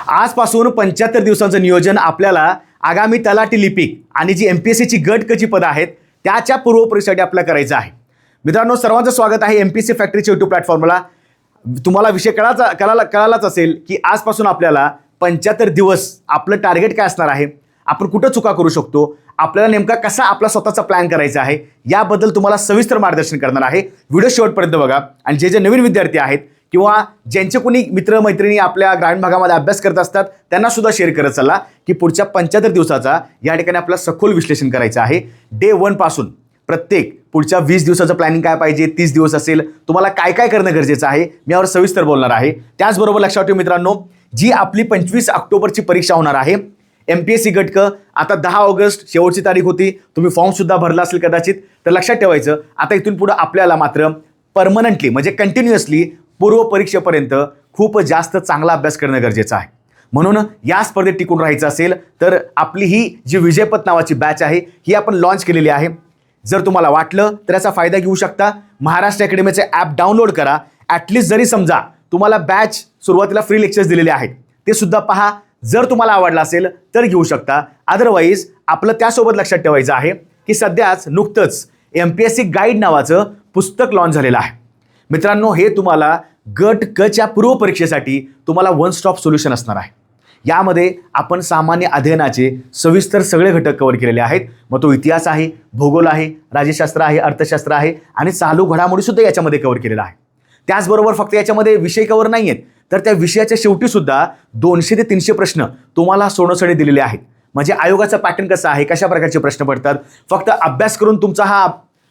आजपासून 75 दिवसांचं नियोजन आपल्याला आगामी तलाठी लिपिक आणि जी MPSCची गट कची पदं आहेत त्याच्या पूर्वपरीक्षेसाठी आपल्याला करायचं आहे. मित्रांनो, सर्वांचं स्वागत आहे MPSC फॅक्टरीच्या YouTube प्लॅटफॉर्मला. तुम्हाला विषय कळालाच असेल की आजपासून आपल्याला 75 दिवस आपलं टार्गेट काय असणार आहे, आपण कुठं चुका करू शकतो, आपल्याला नेमका कसा आपला स्वतःचा प्लॅन करायचा आहे याबद्दल तुम्हाला सविस्तर मार्गदर्शन करणार आहे. व्हिडिओ शेवटपर्यंत बघा आणि जे नवीन विद्यार्थी आहेत किंवा ज्यांचे कोणी मित्रमैत्रिणी आपल्या ग्रामीण भागामध्ये अभ्यास करत असतात त्यांना सुद्धा शेअर करत चला की पुढच्या 75 दिवसाचा या ठिकाणी आपल्याला सखोल विश्लेषण करायचं आहे. डे 1 पासून प्रत्येक पुढच्या 20 दिवसाचं प्लॅनिंग काय पाहिजे, 30 दिवस असेल, तुम्हाला काय काय करणं गरजेचं आहे मी यावर सविस्तर बोलणार आहे. त्याचबरोबर लक्षात ठेवा मित्रांनो, जी आपली 25 ऑक्टोबरची परीक्षा होणार आहे MPSC गट क, आता 10 ऑगस्ट शेवटची तारीख होती. तुम्ही फॉर्म सुद्धा भरला असेल कदाचित. तर लक्षात ठेवायचं आता इथून पुढे आपल्याला मात्र परमनंटली म्हणजे कंटिन्युअसली पूर्व परीक्षेपर्यंत खूप जास्त चांगला अभ्यास करणं गरजेचं आहे. म्हणून या स्पर्धेत टिकून राहायचं असेल तर आपली ही जी विजयपथ नावाची बॅच आहे ही आपण लॉन्च केलेली आहे. जर तुम्हाला वाटलं तर याचा फायदा घेऊ शकता. महाराष्ट्र अकॅडमीचे ॲप डाउनलोड करा. ॲटलिस्ट जरी समजा तुम्हाला बॅच सुरुवातीला फ्री लेक्चर्स दिलेले आहेत ते सुद्धा पहा. जर तुम्हाला आवडलं असेल तर घेऊ शकता. अदरवाईज आपलं त्यासोबत लक्षात ठेवायचं आहे की सध्याच नुकतंच MPSC गाईड नावाचं पुस्तक लॉन्च झालेलं आहे. मित्रांनो, हे तुम्हाला गट क च्या पूर्व परीक्षेसाठी तुम्हाला वन स्टॉप सोल्युशन असणार आहे. यामध्ये आपण सामान्य अध्ययनाचे सविस्तर सगळे घटक कव्हर केलेले आहेत. मग तो इतिहास आहे, भूगोल आहे, राज्यशास्त्र आहे, अर्थशास्त्र आहे आणि चालू घडामोडी सुद्धा याच्यामध्ये कव्हर केलेला आहे. त्याचबरोबर फक्त याच्यामध्ये विषय कव्हर नाही आहेत तर त्या विषयाच्या शेवटी सुद्धा 200 ते 300 प्रश्न तुम्हाला सोडवसडी दिलेले आहेत. म्हणजे आयोगाचा पॅटर्न कसा आहे, कशा प्रकारचे प्रश्न पडतात, फक्त अभ्यास करून तुमचा हा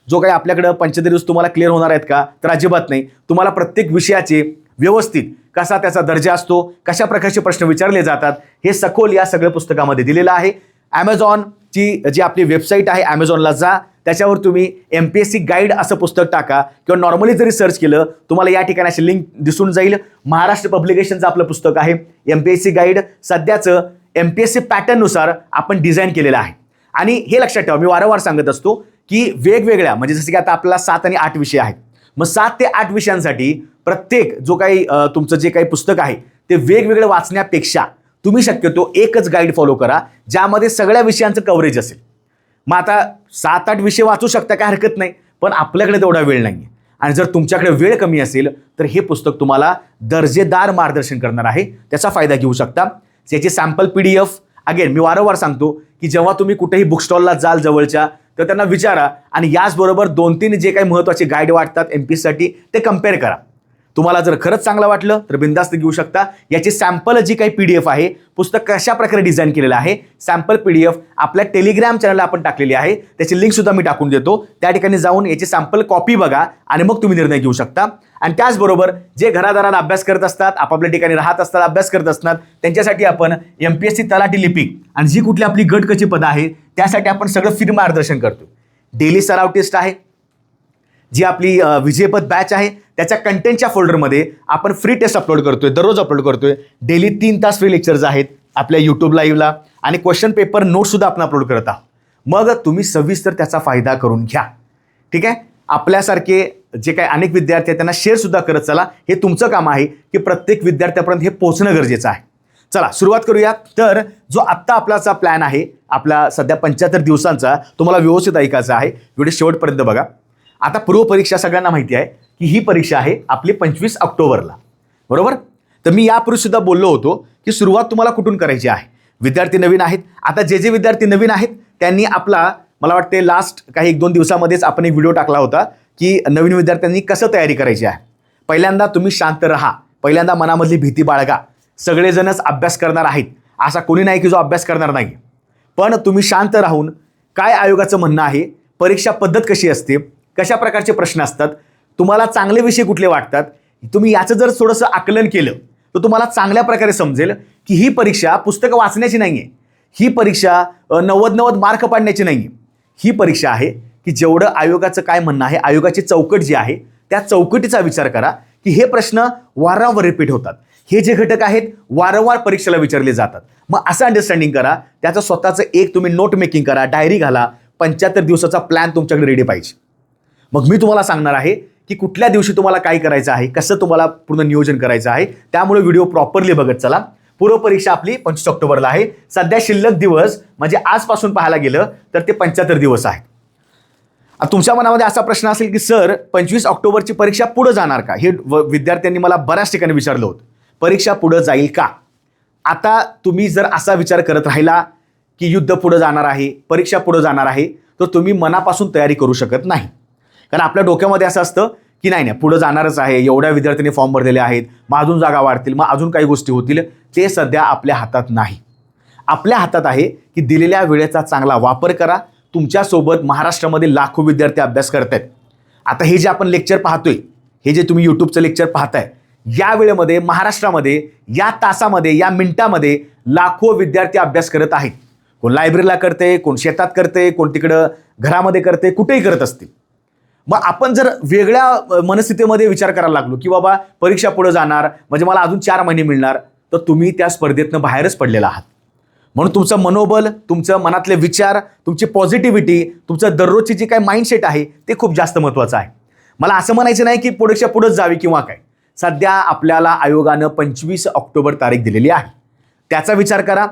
जो काही आपल्याकडं 75 दिवस तुम्हाला क्लिअर होणार आहेत का, तर अजिबात नाही. तुम्हाला प्रत्येक विषयाचे व्यवस्थित कसा त्याचा दर्जा असतो, कशा प्रकारचे प्रश्न विचारले जातात हे सखोल या सगळ्या पुस्तकामध्ये दिलेलं आहे. ॲमेझॉनची जी आपली वेबसाईट आहे ॲमेझॉनला जा, त्याच्यावर तुम्ही MPSC गाईड असं पुस्तक टाका किंवा नॉर्मली जरी सर्च केलं तुम्हाला या ठिकाणी अशी लिंक दिसून जाईल. महाराष्ट्र पब्लिकेशनचं आपलं पुस्तक आहे MPSC गाईड. सध्याचं MPSC पॅटर्ननुसार आपण डिझाईन केलेलं आहे. आणि हे लक्षात ठेवा, मी वारंवार सांगत असतो की वेगवेगळ्या म्हणजे जसं की आता आपल्याला 7 आणि 8 विषय आहेत. मग 7 ते 8 विषयांसाठी प्रत्येक जो काही तुमचं जे काही पुस्तक आहे ते वेगवेगळं वाचण्यापेक्षा तुम्ही शक्यतो एकच गाईड फॉलो करा ज्यामध्ये सगळ्या विषयांचं कव्हरेज असेल. मग आता 7-8 विषय वाचू शकता, काय हरकत नाही, पण आपल्याकडे तेवढा वेळ नाही आहे. आणि जर तुमच्याकडे वेळ कमी असेल तर हे पुस्तक तुम्हाला दर्जेदार मार्गदर्शन करणार आहे, त्याचा फायदा घेऊ शकता. याची सॅम्पल PDF अगेन मी वारंवार सांगतो की जेव्हा तुम्ही कुठेही बुक स्टॉलला जाल जवळच्या तर त्यांना विचारा आणि याचबरोबर 2-3 जे काही महत्त्वाचे गाईड वाटतात MPSCसाठी ते कम्पेअर करा. तुम्हाला जर खरंच चांगलं वाटलं तर बिंदास्त घेऊ शकता. याची सॅम्पल जी काही PDF आहे, पुस्तक कशा प्रकारे डिझाईन केलेलं आहे, सॅम्पल PDF आपल्या टेलिग्राम चॅनलला आपण टाकलेली आहे. त्याची लिंक सुद्धा मी टाकून देतो. त्या ठिकाणी जाऊन याची सॅम्पल कॉपी बघा आणि मग तुम्ही निर्णय घेऊ शकता. आणि त्याचबरोबर जे घरादाराला अभ्यास करत असतात, आपापल्या ठिकाणी राहत असतात, अभ्यास करत असतात, त्यांच्यासाठी आपण MPSC तलाठी लिपिक आणि जी कुठली आपली गट कची पदं आहे त्यासाठी आपण सगळं फ्री मार्गदर्शन करतो. डेली सराव टेस्ट आहे, जी आपली विजयपथ बॅच आहे त्याच्या कंटेंटच्या फोल्डरमध्ये आपण फ्री टेस्ट अपलोड करतोय, दररोज अपलोड करतोय. डेली 3 तास फ्री लेक्चर्स आहेत आपल्या YouTube लाईव्हला आणि क्वेश्चन पेपर नोट्ससुद्धा आपण अपलोड करत आहोत. मग तुम्ही सविस्तर त्याचा फायदा करून घ्या. ठीक आहे. आपल्यासारखे जे काही अनेक विद्यार्थी आहेत त्यांना शेअरसुद्धा करत चला. हे तुमचं काम आहे की प्रत्येक विद्यार्थ्यापर्यंत हे पोहोचणं गरजेचं आहे. चला सुरुवात करूया. तर जो आत्ता आपलाचा प्लॅन आहे आपला सध्या 75 दिवसांचा, तुम्हाला व्यवस्थित ऐकायचा आहे. व्हिडिओ शेवटपर्यंत बघा. आता पूर्व परीक्षा सगळ्यांना माहिती आहे की ही परीक्षा आहे आपली 25 ऑक्टोबरला, बरोबर. तर मी यापूर्वी सुद्धा बोललो होतो की सुरुवात तुम्हाला कुठून करायची आहे. विद्यार्थी नवीन आहेत, आता जे विद्यार्थी नवीन आहेत त्यांनी आपला मला वाटते लास्ट काही 1-2 दिवसामध्येच आपण एक व्हिडिओ टाकला होता की नवीन विद्यार्थ्यांनी कसं तयारी करायची आहे. पहिल्यांदा तुम्ही शांत राहा, पहिल्यांदा मनामधली भीती बाळगा. सगळेजणच अभ्यास करणार आहेत, असा कोणी नाही की जो अभ्यास करणार नाही. पण तुम्ही शांत राहून काय आयोगाचं म्हणणं आहे, परीक्षा पद्धत कशी असते, कशा प्रकारचे प्रश्न असतात, तुम्हाला चांगले विषय कुठले वाटतात, तुम्ही याचं जर थोडंसं आकलन केलं तर तुम्हाला चांगल्या प्रकारे समजेल की ही परीक्षा पुस्तकं वाचण्याची नाही आहे, ही परीक्षा 90 मार्क पाडण्याची नाही आहे. ही परीक्षा आहे की जेवढं आयोगाचं काय म्हणणं आहे, आयोगाची चौकट जी आहे त्या चौकटीचा विचार करा की हे प्रश्न वारंवार रिपीट होतात, हे जे घटक आहेत वारंवार परीक्षेला विचारले जातात. मग असं अंडरस्टँडिंग करा, त्याचं स्वतःचं एक तुम्ही नोट मेकिंग करा, डायरी घाला. 75 दिवसाचा प्लॅन तुमच्याकडे रेडी पाहिजे. मग मी तुम्हाला सांगणार आहे की कुठल्या दिवशी तुम्हाला काय करायचं आहे, कसं तुम्हाला पूर्ण नियोजन करायचं आहे. त्यामुळे व्हिडिओ प्रॉपरली बघत चला. पूर्वपरीक्षा आपली 25 ऑक्टोबरला आहे. सध्या शिल्लक दिवस म्हणजे आजपासून पाहायला गेलं तर ते 75 दिवस आहेत. तुमच्या मनामध्ये असा प्रश्न असेल की सर 25 ऑक्टोबरची परीक्षा पुढे जाणार का? हे विद्यार्थ्यांनी मला बऱ्याच ठिकाणी विचारलं होतं. परीक्षा पुढे जाईल का? आता तुम्ही जर असा विचार करत राहिला की युद्ध पुढे जाणार आहे, परीक्षा पुढे जाणार आहे, तर तुम्ही मनापासून तयारी करू शकत नाही. कारण आपल्या डोक्यामध्ये असं असतं की नाही पुढे जाणारच आहे, एवढ्या विद्यार्थ्यांनी फॉर्म भरलेले आहेत, मग अजून जागा वाढतील, मग अजून काही गोष्टी होतील. ते सध्या आपल्या हातात नाही. आपल्या हातात आहे की दिलेल्या वेळेचा चांगला वापर करा. तुमच्यासोबत महाराष्ट्रामध्ये लाखो विद्यार्थी अभ्यास करत आहेत. आता हे जे आपण लेक्चर पाहतोय, हे जे तुम्ही यूट्यूबचं लेक्चर पाहताय, या वेळेमध्ये महाराष्ट्रामध्ये या तासामध्ये या मिनिटामध्ये लाखो विद्यार्थी अभ्यास करत आहेत. कोण लायब्ररीला करते, कोण शेतात करते, कोण तिकडं घरामध्ये करते, कुठेही करत असतील. मग आपण जर वेगळ्या मनस्थितीमध्ये विचार करायला लागलो की बाबा परीक्षा पुढे जाणार म्हणजे मला अजून 4 महिने मिळणार, तर तुम्ही त्या स्पर्धेतनं बाहेरच पडलेला आहात. म्हणून तुमचं मनोबल, तुमचं मनातले विचार, तुमची पॉझिटिव्हिटी, तुमचं दररोजची जी काही माइंडसेट आहे ते खूप जास्त महत्त्वाचं आहे. मला असं म्हणायचं नाही की परीक्षा पुढेच जावी किंवा काय. सध्या आपल्याला आयोगानं 25 ऑक्टोबर तारीख दिलेली आहे. त्याचा विचार करा,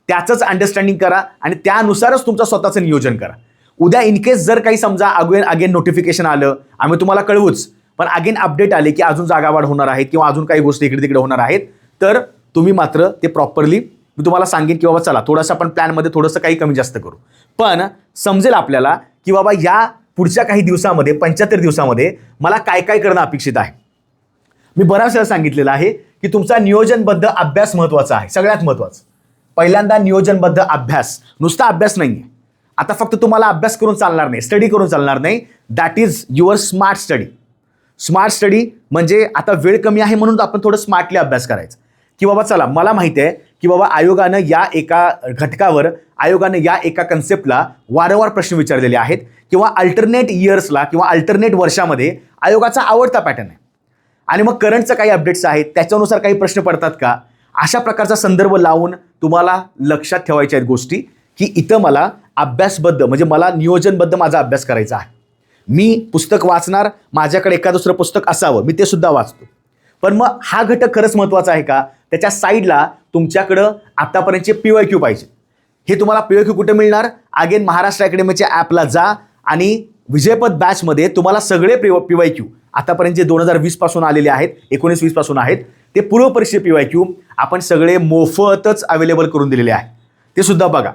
त्याचंच अंडरस्टँडिंग करा आणि त्यानुसारच तुमचं स्वतःचं नियोजन करा. उद्या इनकेस जर काही समजा अगेन नोटिफिकेशन आलं, आम्ही तुम्हाला कळवूच, पण अगेन अपडेट आले की अजून जागावाढ होणार आहेत किंवा अजून काही गोष्टी इकडे तिकडे होणार आहेत, तर तुम्ही मात्र ते प्रॉपरली मी तुम्हाला सांगेन की बाबा चला थोडंसं आपण प्लॅनमध्ये थोडंसं काही कमी जास्त करू. पण समजेल आपल्याला की बाबा या पुढच्या काही दिवसामध्ये 75 दिवसामध्ये मला काय काय करणं अपेक्षित आहे. मी बऱ्याच वेळा सांगितलेलं आहे की तुमचा नियोजनबद्ध अभ्यास महत्त्वाचा आहे. सगळ्यात महत्त्वाचं पहिल्यांदा नियोजनबद्ध अभ्यास. नुसता अभ्यास नाही आहे. आता फक्त तुम्हाला अभ्यास करून चालणार नाही, स्टडी करून चालणार नाही. That is your smart study. Smart study म्हणजे आता वेळ कमी आहे म्हणून आपण थोडं स्मार्टली अभ्यास करायचा की बाबा चला मला माहिती आहे की बाबा आयोगानं या एका घटकावर, आयोगानं या एका कन्सेप्टला वारंवार प्रश्न विचारलेले आहेत किंवा अल्टरनेट इयर्सला किंवा अल्टरनेट वर्षामध्ये आयोगाचा आवडता पॅटर्न आहे. आणि मग करंटचं काही अपडेट्स आहेत त्याच्यानुसार काही प्रश्न पडतात का, अशा प्रकारचा संदर्भ लावून तुम्हाला लक्षात ठेवायच्या आहेत गोष्टी की इथं मला अभ्यासबद्ध म्हणजे मला नियोजनबद्ध माझा अभ्यास करायचा आहे. मी पुस्तक वाचणार, माझ्याकडे एका दुसरं पुस्तक असावं, मी ते सुद्धा वाचतो. पण मग हा घटक खरंच महत्त्वाचा आहे का? त्याच्या साईडला तुमच्याकडं आतापर्यंतचे PYQ पाहिजे. हे तुम्हाला PYQ कुठे मिळणार? अगेन महाराष्ट्र अकॅडमीच्या ॲपला जा आणि विजयपथ बॅचमध्ये तुम्हाला सगळे PYQ आतापर्यंत जे 2020 पासून आलेले आहेत, 19-20 पासून आहेत, ते पूर्वपरीक्षेचे PYQ आपण सगळे मोफतच अवेलेबल करून दिलेले आहे. ते सुद्धा बघा.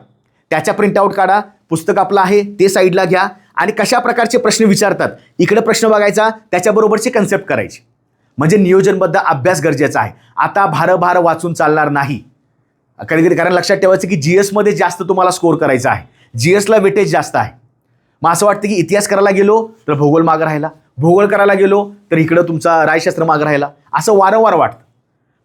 त्याच्या प्रिंटआउट काढा, पुस्तक आपलं आहे ते साईडला घ्या आणि कशा प्रकारचे प्रश्न विचारतात इकडे प्रश्न बघायचा, त्याच्याबरोबरची कन्सेप्ट करायची. म्हणजे नियोजनबद्ध अभ्यास गरजेचा आहे. आता भारभार वाचून चालणार नाही. कारण लक्षात ठेवायचं की GSमध्ये जास्त तुम्हाला स्कोर करायचा आहे. GSला वेटेज जास्त आहे. मग असं वाटतं की इतिहास करायला गेलो तर भूगोल मागं राहिला, भूगोल करायला गेलो तर इकडं तुमचा राजशास्त्र मागं राहिला, असं वारंवार वाटतं.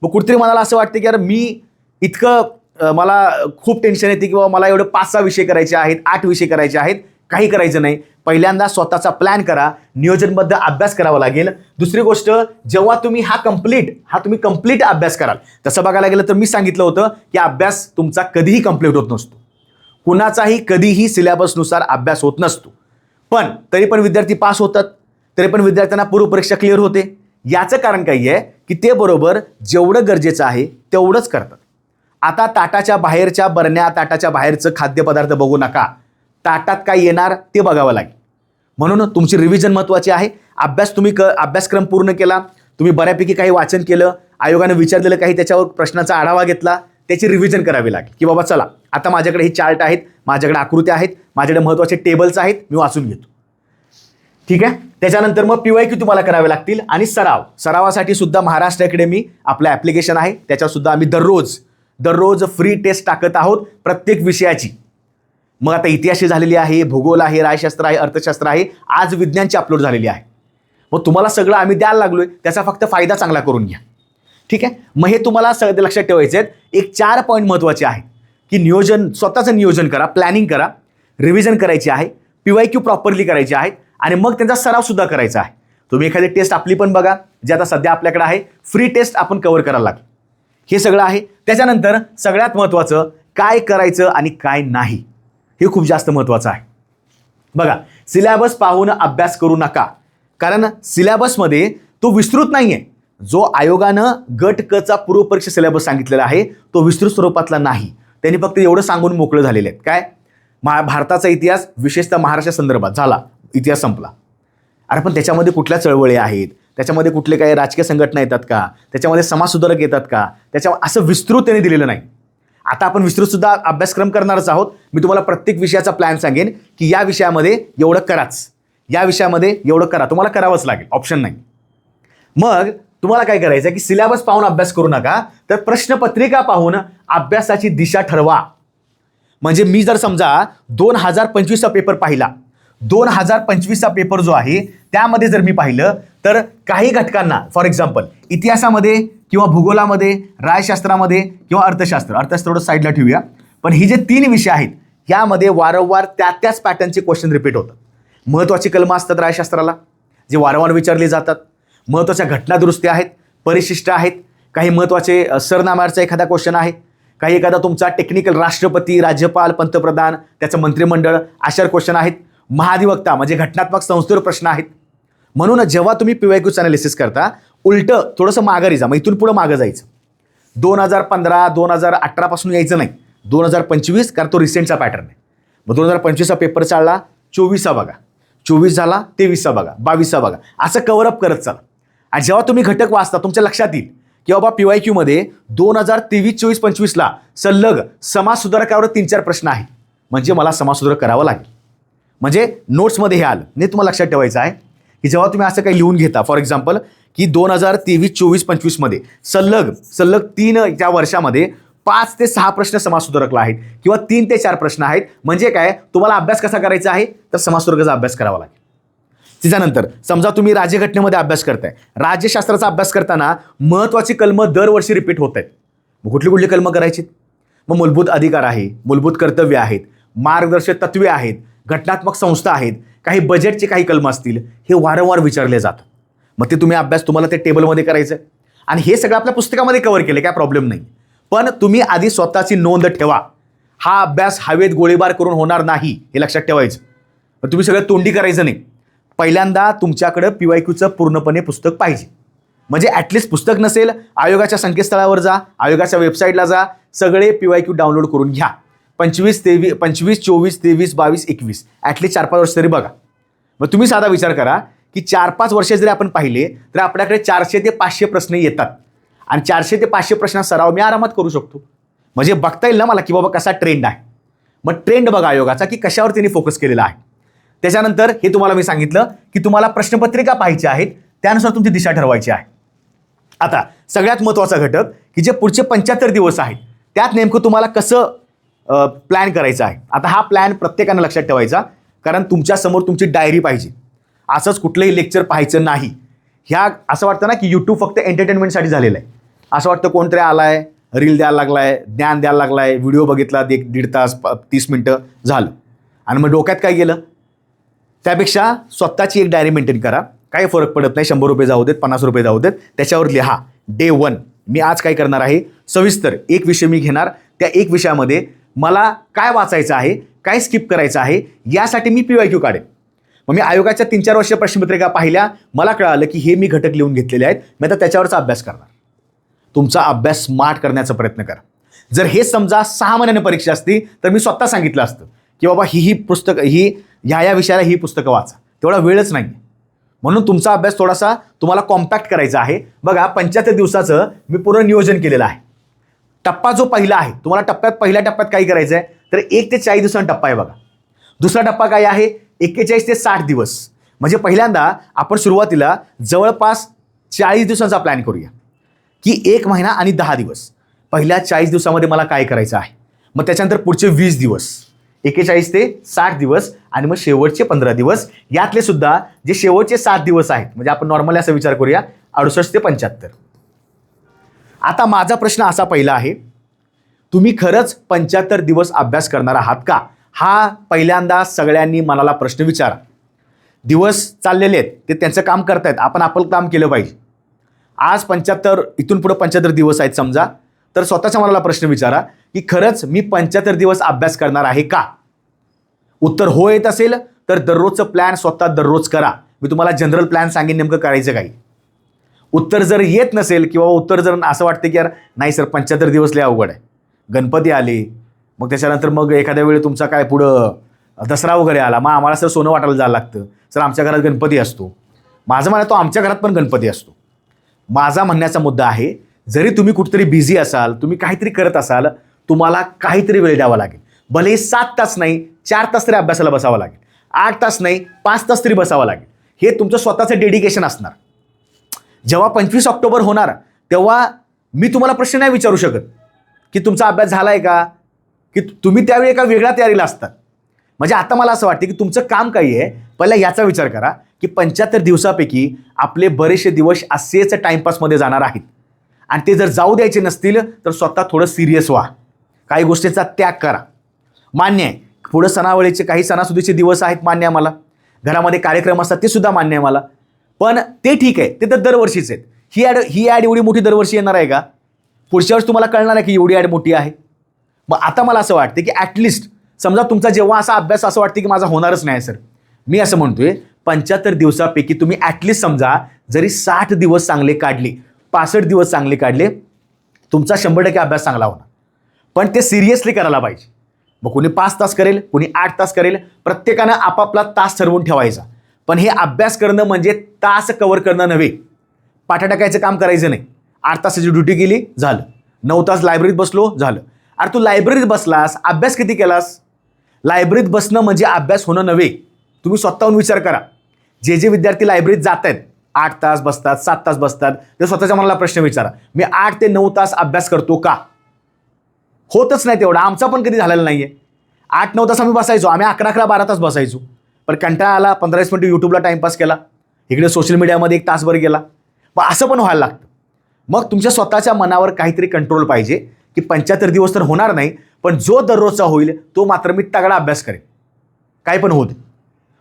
मग कुठेतरी मला असं वाटतं की यार मी इतकं मला खूप टेन्शन येते की बाबा मला एवढे 5-6 विषय करायचे आहेत, 8 विषय करायचे आहेत, काही करायचं नाही. पहिल्यांदा स्वतःचा प्लॅन करा, नियोजनबद्ध अभ्यास करावा लागेल. दुसरी गोष्ट, जेव्हा तुम्ही तुम्ही कंप्लीट अभ्यास कराल, तसं बघायला गेलं तर मी सांगितलं होतं की अभ्यास तुमचा कधीही कंप्लीट होत नसतो. कुणाचाही कधीही सिलेबसनुसार अभ्यास होत नसतो. पण तरी पण विद्यार्थी पास होतात, तरी पण विद्यार्थ्यांना पूर्वपरीक्षा क्लिअर होते. याचं कारण काही आहे की ते बरोबर जेवढं गरजेचं आहे तेवढंच करतात. आता ताटाच्या बाहेरच्या बरण्या, ताटाच्या बाहेरचं खाद्यपदार्थ बघू नका. ताटात काय येणार ते बघावं लागेल. म्हणून तुमची रिव्हिजन महत्त्वाची आहे. अभ्यास तुम्ही अभ्यासक्रम पूर्ण केला, तुम्ही बऱ्यापैकी काही वाचन केलं, आयोगानं विचारलेलं काही त्याच्यावर प्रश्नाचा आढावा घेतला, त्याची रिव्हिजन करावी लागेल की बाबा चला आता माझ्याकडे हे चार्ट आहेत, माझ्याकडे आकृत्या आहेत, माझ्याकडे महत्त्वाचे टेबल्स आहेत, मी वाचून घेतो. ठीक आहे. त्याच्यानंतर मग PYQ तुम्हाला करावे लागतील आणि सरावासाठी सुद्धा महाराष्ट्र अकॅडमी आपलं ॲप्लिकेशन आहे, त्याच्यावर सुद्धा आम्ही दररोज फ्री टेस्ट टाकत आहोत प्रत्येक विषयाची. मग आता इतिहास झालेली आहे, भूगोल आहे, राजशास्त्र आहे, अर्थशास्त्र आहे, आज विज्ञानची अपलोड झालेली आहे. मग तुम्हाला सगळं आम्ही द्यायला लागलोय, त्याचा फक्त फायदा चांगला करून घ्या. ठीक आहे. मग हे तुम्हाला सगळं लक्षात ठेवायचे आहेत. एक 4 पॉईंट महत्त्वाचे आहेत की स्वतःचं नियोजन करा, प्लॅनिंग करा, रिव्हिजन करायची आहे, PYQ प्रॉपरली करायचे आहेत आणि मग त्यांचा सराव सुद्धा करायचा आहे. तुम्ही एखादी टेस्ट आपली पण बघा, जे आता सध्या आपल्याकडे आहे, फ्री टेस्ट आपण कव्हर करायला लागलो. हे सगळं आहे. त्याच्यानंतर सगळ्यात महत्त्वाचं काय करायचं आणि काय नाही, हे खूप जास्त महत्त्वाचं आहे. बघा, सिलेबस पाहून अभ्यास करू नका, कारण सिलेबसमध्ये तो विस्तृत नाही आहे. जो आयोगानं गट क चा पूर्वपरीक्षा सिलेबस सांगितलेला आहे तो विस्तृत स्वरूपातला नाही. त्यांनी फक्त एवढं सांगून मोकळं झालेले आहेत. काय? भारताचा इतिहास विशेषतः महाराष्ट्र संदर्भात झाला, इतिहास संपला. अरे पण त्याच्यामध्ये कुठल्या चळवळी आहेत, त्याच्यामध्ये कुठले काही राजकीय संघटना येतात का, त्याच्यामध्ये समाजसुधारक येतात का, असं विस्तृत त्यांनी दिलेलं नाही. आता आपण विस्तृतसुद्धा अभ्यासक्रम करणारच आहोत. मी तुम्हाला प्रत्येक विषयाचा प्लॅन सांगेन की या विषयामध्ये एवढं कराच, या विषयामध्ये एवढं करा, तुम्हाला करावंच लागेल, ऑप्शन नाही. मग तुम्हाला काय करायचं आहे की सिलेबस पाहून अभ्यास करू नका, तर प्रश्नपत्रिका पाहून अभ्यासाची दिशा ठरवा. म्हणजे मी जर समजा 2025चा पेपर पाहिला, 2025चा पेपर जो आहे त्यामध्ये जर मी पाहिलं तर काही घटकांना, फॉर एक्झाम्पल इतिहासामध्ये किंवा भूगोलामध्ये, राज्यशास्त्रामध्ये किंवा अर्थशास्त्र थोडं साईडला ठेवूया, पण ही जे 3 विषय आहेत यामध्ये वारंवार त्याच पॅटर्नचे क्वेश्चन रिपीट होतात. महत्त्वाची कलमं असतात राज्यशास्त्राला जे वारंवार विचारले जातात. महत्त्वाच्या घटना दुरुस्त्या आहेत, परिशिष्ट आहेत, काही महत्त्वाचे सरनाम्याचा एखादा क्वेश्चन आहे, काही एखादा तुमचा टेक्निकल राष्ट्रपती, राज्यपाल, पंतप्रधान, त्याचं मंत्रिमंडळ अशा क्वेश्चन आहेत. महाधिवक्ता म्हणजे घटनात्मक संस्थेवर प्रश्न आहेत. म्हणून जेव्हा तुम्ही PYQचं अनालिसिस करता उलटं थोडंसं माघारी जा, मग इथून पुढं मागं जायचं. 2015 2018 पासून यायचं नाही, 2025, कारण तो रिसेंटचा पॅटर्न आहे. मग 2025चा पेपर चालला, 24चा बघा, 24 झाला, 23चा बघा, 22चा बघा, असं कव्हरअप करत चला. आणि जेव्हा तुम्ही घटक वाचता तुमच्या लक्षात येईल की बाबा PYQमध्ये 2023, 24, 25ला सल्लग समाजसुधारकावर 3-4 प्रश्न आहेत, म्हणजे मला समाजसुधारक करावं लागेल. म्हणजे नोट्समध्ये हे आलं नाही. तुम्हाला लक्षात ठेवायचं आहे की जेव्हा तुम्ही असं काही लिहून घेता, फॉर एक्झाम्पल की 2023, 24, 25मध्ये सल्लग 3 त्या वर्षामध्ये 5 ते 6 प्रश्न समाजसुधारकला आहेत किंवा 3 ते 4 प्रश्न आहेत, म्हणजे काय, तुम्हाला अभ्यास कसा करायचा आहे, तर समाजसुधारकाचा अभ्यास करावा लागेल. त्याच्यानंतर समजा तुम्ही राज्यघटनेमध्ये अभ्यास करताय, राज्यशास्त्राचा अभ्यास करताना महत्त्वाची कलमं दरवर्षी रिपीट होत आहेत. मग कुठली कलमं करायची? मग मूलभूत अधिकार आहे, मूलभूत कर्तव्य आहेत, मार्गदर्शक तत्वे आहेत, घटनात्मक संस्था आहेत, काही बजेटचे काही कलमं असतील, हे वारंवार विचारले जातात. मग ते तुम्ही अभ्यास तुम्हाला ते टेबलमध्ये करायचं आहे. आणि हे सगळं आपल्या पुस्तकामध्ये कव्हर केलं, काय प्रॉब्लेम नाही. पण तुम्ही आधी स्वतःची नोंद ठेवा. हा अभ्यास हवेत गोळीबार करून होणार नाही, हे लक्षात ठेवायचं. पण तुम्ही सगळं तोंडी करायचं नाही. पहिल्यांदा तुमच्याकडं PYQचं पूर्णपणे पुस्तक पाहिजे. म्हणजे ॲटलिस्ट पुस्तक नसेल, आयोगाच्या संकेतस्थळावर जा, आयोगाच्या वेबसाईटला जा, सगळे PYQ डाउनलोड करून घ्या. 25, 24, 23, 22, 21 ॲटलिस्ट 4-5 वर्ष तरी बघा. मग तुम्ही साधा विचार करा की 4-5 वर्षे जरी आपण पाहिले तर आपल्याकडे 400 ते 500 प्रश्न येतात. आणि 400 ते 500 प्रश्न सराव मी आरामात करू शकतो. म्हणजे बघता येईल ना मला की बाबा कसा ट्रेंड आहे. मग ट्रेंड बघा आयोगाचा की कशावर त्यांनी फोकस केलेला आहे. त्याच्यानंतर हे तुम्हाला मी सांगितलं की तुम्हाला प्रश्नपत्रिका पाहायच्या आहेत, त्यानुसार तुमची दिशा ठरवायची आहे. आता सगळ्यात महत्त्वाचा घटक की जे पुढचे 75 दिवस आहेत त्यात नेमकं तुम्हाला कसं प्लॅन करायचा आहे. आता हा प्लॅन प्रत्येकानं लक्षात ठेवायचा, कारण तुमच्यासमोर तुमची डायरी पाहिजे. असंच कुठलंही लेक्चर पाहायचं नाही. असं वाटतं ना की यूट्यूब फक्त एंटरटेनमेंटसाठी झालेलं आहे. असं वाटतं कोणतरी आलाय, रील द्यायला लागलाय, ज्ञान द्यायला लागलाय, व्हिडिओ बघितला 1-1.5 तास 30 मिनटं झालं आणि मग डोक्यात काय गेलं. त्यापेक्षा स्वतःची एक डायरी मेंटेन करा, काही फरक पडत नाही, 100 रुपये जाऊ देत, 50 रुपये जाऊ देत, त्याच्यावर लिहा डे 1 मी आज काय करणार आहे, सविस्तर एक विषय मी घेणार, त्या एक विषयामध्ये मला काय वाचायचं आहे, काय स्किप करायचं आहे, यासाठी मी PYQ काढेन. मग मी आयोगाच्या 3-4 वर्ष प्रश्नपत्रिका पाहिल्या, मला कळालं की हे मी घटक लिहून घेतलेले आहेत, मी आता त्याच्यावरचा अभ्यास करणार. तुमचा अभ्यास स्मार्ट करण्याचा प्रयत्न करा. जर हे समजा 6 महिन्याने परीक्षा असती तर मी स्वतः सांगितलं असतं की बाबा ही पुस्तकं, ह्या विषयाला ही पुस्तकं वाचा. तेवढा वेळच नाही. म्हणून तुमचा अभ्यास थोडासा तुम्हाला कॉम्पॅक्ट करायचा आहे. बघा 75 दिवसाचं मी पूर्ण नियोजन केलेलं आहे. टप्पा जो पहिला आहे, तुम्हाला पहिल्या टप्प्यात काय करायचं आहे, तर 1 ते 40 दिवसांचा टप्पा आहे बघा. दुसरा टप्पा काय आहे, 41 ते 60 दिवस. म्हणजे पहिल्यांदा आपण सुरुवातीला जवळपास 40 दिवसांचा प्लॅन करूया की 1 महिना आणि 10 दिवस. पहिल्या 40 दिवसामध्ये मला काय करायचं आहे, मग त्याच्यानंतर पुढचे 20 दिवस, 41 ते 60 दिवस, आणि मग शेवटचे 15 दिवस. यातले सुद्धा जे शेवटचे 7 दिवस आहेत, म्हणजे आपण नॉर्मली असा विचार करूया 68 ते 75. आता माझा प्रश्न असा पहिला आहे, तुम्ही खरंच 75 दिवस अभ्यास करणार आहात का, हा पहिल्यांदा सगळ्यांनी मनाला प्रश्न विचारा. दिवस चाललेले आहेत, ते त्यांचं काम करतायत, आपण आपलं काम केलं पाहिजे. आज 75, इथून पुढे 75 दिवस आहेत समजा, तर स्वतःच्या मनाला प्रश्न विचारा की खरंच मी 75 दिवस अभ्यास करणार आहे का. उत्तर हो येत असेल तर दररोजचं प्लॅन स्वतः दररोज करा. मी तुम्हाला जनरल प्लॅन सांगेन नेमकं करायचं काही. उत्तर जर येत नसेल किंवा उत्तर जर असं वाटतं की यार नाही सर 75 दिवस लय अवघड आहे, गणपती आले, मग त्याच्यानंतर मग एखाद्या वेळी तुमचा काय पुढं दसरा वगैरे आला, मग आम्हाला सर सोनं वाटायला जायला लागतं, सर आमच्या घरात गणपती असतो. माझं म्हणतो आमच्या घरात पण गणपती असतो. माझा म्हणण्याचा मुद्दा आहे, जरी तुम्ही कुठेतरी बिझी असाल, तुम्ही काहीतरी करत असाल, तुम्हाला काहीतरी वेळ द्यावा लागेल. भले 7 तास नाही 4 तास तरी अभ्यासाला बसावं लागेल, 8 तास नाही 5 तास तरी बसावं लागेल. हे तुमचं स्वतःचं डेडिकेशन असणार. जेव्हा 25 ऑक्टोबर होणार तेव्हा मी तुम्हाला प्रश्न नाही विचारू शकत की तुमचा अभ्यास झाला आहे का, की तुम्ही त्यावेळी एका वेगळ्या तयारीला असतात. म्हणजे आता मला असं वाटतं की तुमचं काम काही आहे, पहिला याचा विचार करा की 75 दिवसापैकी आपले बरेचसे दिवस असेच टाईमपासमध्ये जाणार आहेत आणि ते जर जाऊ द्यायचे नसतील तर स्वतः थोडं सिरियस व्हा, काही गोष्टींचा त्याग करा. मान्य आहे पुढं सणावळीचे काही सणासुदीचे दिवस आहेत, मान्य आहे मला, घरामध्ये कार्यक्रम असतात ते सुद्धा मान्य आहे मला, पण ते ठीक आहे, ते तर दरवर्षीच आहेत. ही ॲड एवढी मोठी दरवर्षी येणार आहे का? पुढच्या वर्षी तुम्हाला कळणार आहे की एवढी ॲड मोठी आहे. मग आता मला असं वाटतं की ॲटलिस्ट समजा तुमचा जेव्हा असा अभ्यास असं वाटतं की माझा होणारच नाही सर, मी असं म्हणतोय 75 दिवसापैकी तुम्ही ॲटलिस्ट समजा जरी 60 दिवस चांगले काढले, 65 दिवस चांगले काढले, तुमचा 100% अभ्यास चांगला होणार. पण ते सिरियसली करायला पाहिजे. मग कोणी 5 तास करेल, कोणी 8 तास करेल, प्रत्येकानं आपापला तास ठरवून ठेवायचा. पण हे अभ्यास करणं म्हणजे तास कव्हर करणं नव्हे, पाठा टाकायचं काम करायचं नाही. 8 तासाची ड्युटी केली झालं, 9 तास लायब्ररीत बसलो झालं. अरे तू लायब्ररीत बसलास, अभ्यास किती केलास? लायब्ररीत बसणं म्हणजे अभ्यास होणं नव्हे. तुम्ही स्वतःहून विचार करा. जे विद्यार्थी लायब्ररीत जात आहेत, 8 तास बसतात, 7 तास बसतात, ते स्वतःच्या मनाला प्रश्न विचारा, मी 8 ते 9 तास अभ्यास करतो का? होतच नाही तेवढा. आमचा पण कधी झालेला नाही आहे. 8-9 तास आम्ही बसायचो, आम्ही 11-11, 12 तास बसायचो. पण कंटाळा आला, 15-20 मिनिटं यूट्यूबला टाईमपास केला, इकडे सोशल मीडियामध्ये 1 तासभर गेला. मग असं पण व्हायला लागतं. मग तुमच्या स्वतःच्या मनावर काहीतरी कंट्रोल पाहिजे की 75 दिवस तर होणार नाही, पण जो दररोजचा होईल तो मात्र मी तगडा अभ्यास करेन, काय पण होत.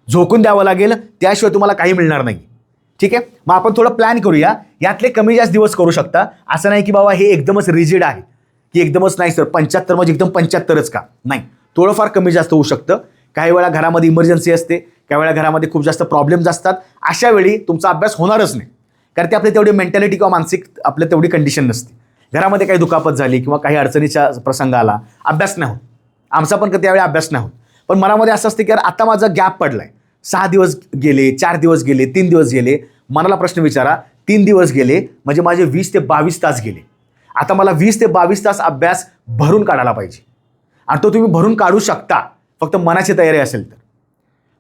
झोकून द्यावं लागेल, त्याशिवाय तुम्हाला काही मिळणार नाही. ठीक आहे, मग आपण थोडं प्लॅन करूया. यातले कमी जास्त दिवस करू शकता. असं नाही की बाबा हे एकदमच रिजिड आहे की एकदमच नाही सर 75 म्हणजे एकदम 75च का, नाही, थोडंफार कमी जास्त होऊ शकतं. काही वेळा घरामध्ये इमर्जन्सी असते, काही वेळा घरामध्ये खूप जास्त प्रॉब्लेम्स असतात. अशा वेळी तुमचा अभ्यास होणारच नाही, कारण ते आपली तेवढी मेंटॅलिटी किंवा मानसिक आपल्या तेवढी कंडिशन नसते. घरामध्ये काही दुखापत झाली किंवा काही अडचणीचा प्रसंग आला, अभ्यास नाही होत. आमचा पण त्यावेळी अभ्यास नाही होत. पण मनामध्ये असं असतं की यार आता माझा गॅप पडला आहे, 6 दिवस गेले, 4 दिवस गेले, 3 दिवस गेले. मनाला प्रश्न विचारा, 3 दिवस गेले म्हणजे माझे 20 ते 22 तास गेले. आता मला 20 ते 22 तास अभ्यास भरून काढायला पाहिजे आणि तो तुम्ही भरून काढू शकता, फक्त मनाची तयारी असेल तर.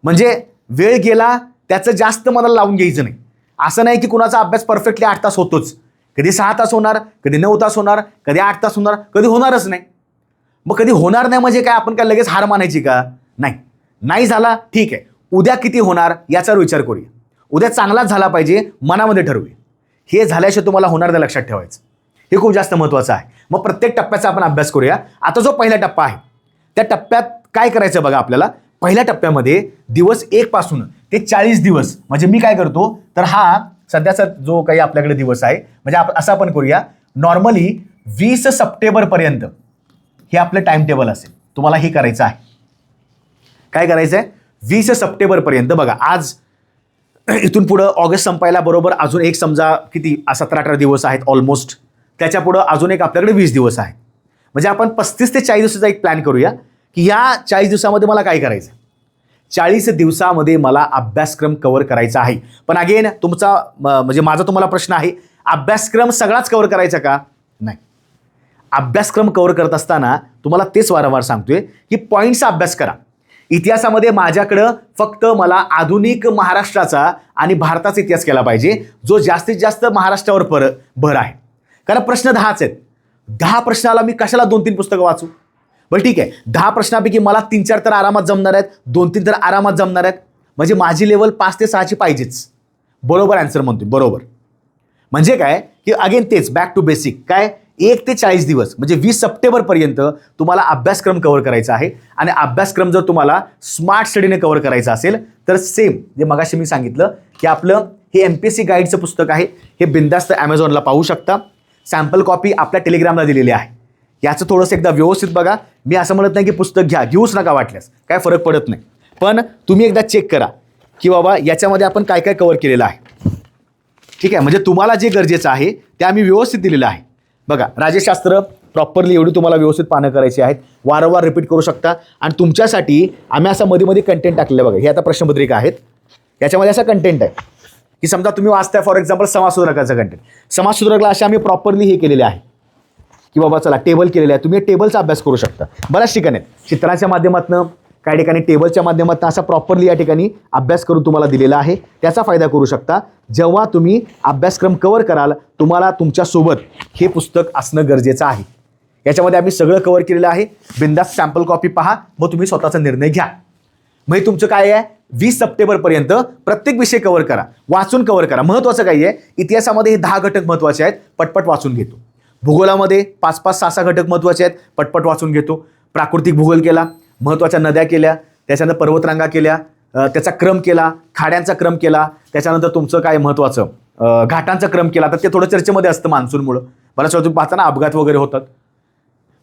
म्हणजे वेळ गेला त्याचं जास्त मनाला लावून घ्यायचं नाही. असं नाही की कुणाचा अभ्यास परफेक्टली 8 तास होतोच, कधी 6 तास होणार, कधी 9 तास होणार, कधी 8 तास होणार, कधी होणारच नाही. मग कधी होणार नाही म्हणजे काय आपण काय लगेच हार मानायची का? नाही झाला ठीक आहे, उद्या किती होणार याचा विचार करूया. उद्या चांगलाच झाला पाहिजे, मनामध्ये ठरवूया. हे झाल्याशिवाय तुम्हाला होणार नाही लक्षात ठेवायचं, हे खूप जास्त महत्त्वाचं आहे. मग प्रत्येक टप्प्याचा आपण अभ्यास करूया. आता जो पहिला टप्पा आहे त्या टप्प्यात काय करायचं बघा आपल्याला. पहिल्या टप्प्यामध्ये दिवस 1 पासून ते 40 दिवस, म्हणजे मी काय करतो तर हा सध्याचा जो काही आपल्याकडे दिवस आहे, म्हणजे असं आपण करूया, नॉर्मली 20 सप्टेंबरपर्यंत हे आपलं टाइम टेबल असेल. तुम्हाला हे करायचं आहे, काय करायचं आहे, 20 सप्टेंबरपर्यंत. बघा आज इथून पुढं ऑगस्ट संपायला बरोबर अजून एक समजा किती 17-18 दिवस आहेत ऑलमोस्ट. त्याच्या पुढं अजून एक आपल्याकडे 20 दिवस आहेत. म्हणजे आपण 35 ते 40 दिवसाचा एक प्लॅन करूया की या 40 दिवसामध्ये मला काय करायचं. 40 दिवसामध्ये मला अभ्यासक्रम कव्हर करायचा आहे. पण अगेन तुमचा म्हणजे माझा तुम्हाला प्रश्न आहे, अभ्यासक्रम सगळाच कव्हर करायचा का? नाही. अभ्यासक्रम कव्हर करत असताना तुम्हाला तेच वारंवार सांगतोय की पॉईंटचा अभ्यास करा. इतिहासामध्ये माझ्याकडं फक्त मला आधुनिक महाराष्ट्राचा आणि भारताचा इतिहास केला पाहिजे, जो जास्तीत जास्त महाराष्ट्रावर भर आहे. कारण प्रश्न 10च आहेत. 10 प्रश्नाला मी कशाला 2-3 पुस्तकं वाचू? बरं ठीक आहे, 10 प्रश्नापैकी मला 3-4 तर आरामात जमणार आहेत, 2-3 तर आरामात जमणार आहेत. म्हणजे माझी लेवल 5 ते 6ची पाहिजेच. बरोबर आन्सर म्हणतोय, बरोबर. म्हणजे काय की अगेन तेच बॅक टू बेसिक. काय 1 ते 40 दिवस म्हणजे 20 सप्टेंबरपर्यंत तुम्हाला अभ्यासक्रम कव्हर करायचा आहे. आणि अभ्यासक्रम जर तुम्हाला स्मार्ट स्टडीने कव्हर करायचा असेल तर सेम जे मगाशी मी सांगितलं की आपलं हे MPSC गाईडचं पुस्तक आहे, हे बिंदास्त ॲमेझॉनला पाहू शकता. सॅम्पल कॉपी आपल्या टेलिग्रामला दिलेली आहे. याचं थोडंसं एकदा व्यवस्थित बघा. मी असं म्हणत नाही की पुस्तक घ्या, घेऊच नका वाटल्यास, काय फरक पडत नाही. पण तुम्ही एकदा चेक करा की बाबा याच्यामध्ये आपण काय काय कव्हर केलेलं आहे. ठीक आहे, म्हणजे तुम्हाला जे गरजेचं आहे ते आम्ही व्यवस्थित दिलेलं आहे. बघा, राज्यशास्त्र प्रॉपरली एवढी तुम्हाला व्यवस्थित पानं करायची आहेत, वारंवार रिपीट करू शकता. आणि तुमच्यासाठी आम्ही असं मध्ये कंटेंट टाकलेलं बघा. हे आता प्रश्नपत्रिका आहेत, याच्यामध्ये असा कंटेंट आहे की समजा तुम्ही वाचताय फॉर एक्झाम्पल समाजसुधारकाचं कंटेंट. समाजसुधारकला असे आम्ही प्रॉपरली हे केलेले आहे की बाबा चला टेबल केलेले आहे, तुम्ही टेबलचा अभ्यास करू शकता. बऱ्याच ठिकाणी चित्राच्या माध्यमातून, काही ठिकाणी टेबलच्या माध्यमातून असा प्रॉपरली या ठिकाणी अभ्यास करून तुम्हाला दिलेला आहे. त्याचा फायदा करू शकता. जेव्हा तुम्ही अभ्यासक्रम कव्हर कराल, तुम्हाला तुमच्यासोबत हे पुस्तक असणं गरजेचं आहे. याच्यामध्ये आम्ही सगळं कव्हर केलेलं आहे. बिंदास सॅम्पल कॉपी पहा, मग तुम्ही स्वतःचा निर्णय घ्या. मग तुमचं काय आहे, 20 सप्टेंबरपर्यंत प्रत्येक विषय कव्हर करा, वाचून कव्हर करा. महत्त्वाचं काय आहे, इतिहासामध्ये हे 10 घटक महत्त्वाचे आहेत, पटपट वाचून घेतो. भूगोलामध्ये 5-5, 6-6 घटक महत्त्वाचे आहेत, पटपट वाचून घेतो. प्राकृतिक भूगोल केला, महत्त्वाच्या नद्या केल्या, त्याच्यानंतर पर्वतरांगा केल्या, त्याचा क्रम केला, खाड्यांचा क्रम केला, त्याच्यानंतर तुमचं काय महत्त्वाचं घाटांचा क्रम केला. तर ते थोडं चर्चेमध्ये असतं मान्सूनमुळं, बऱ्याच वेळा तुम्ही पाहताना अपघात वगैरे होतात.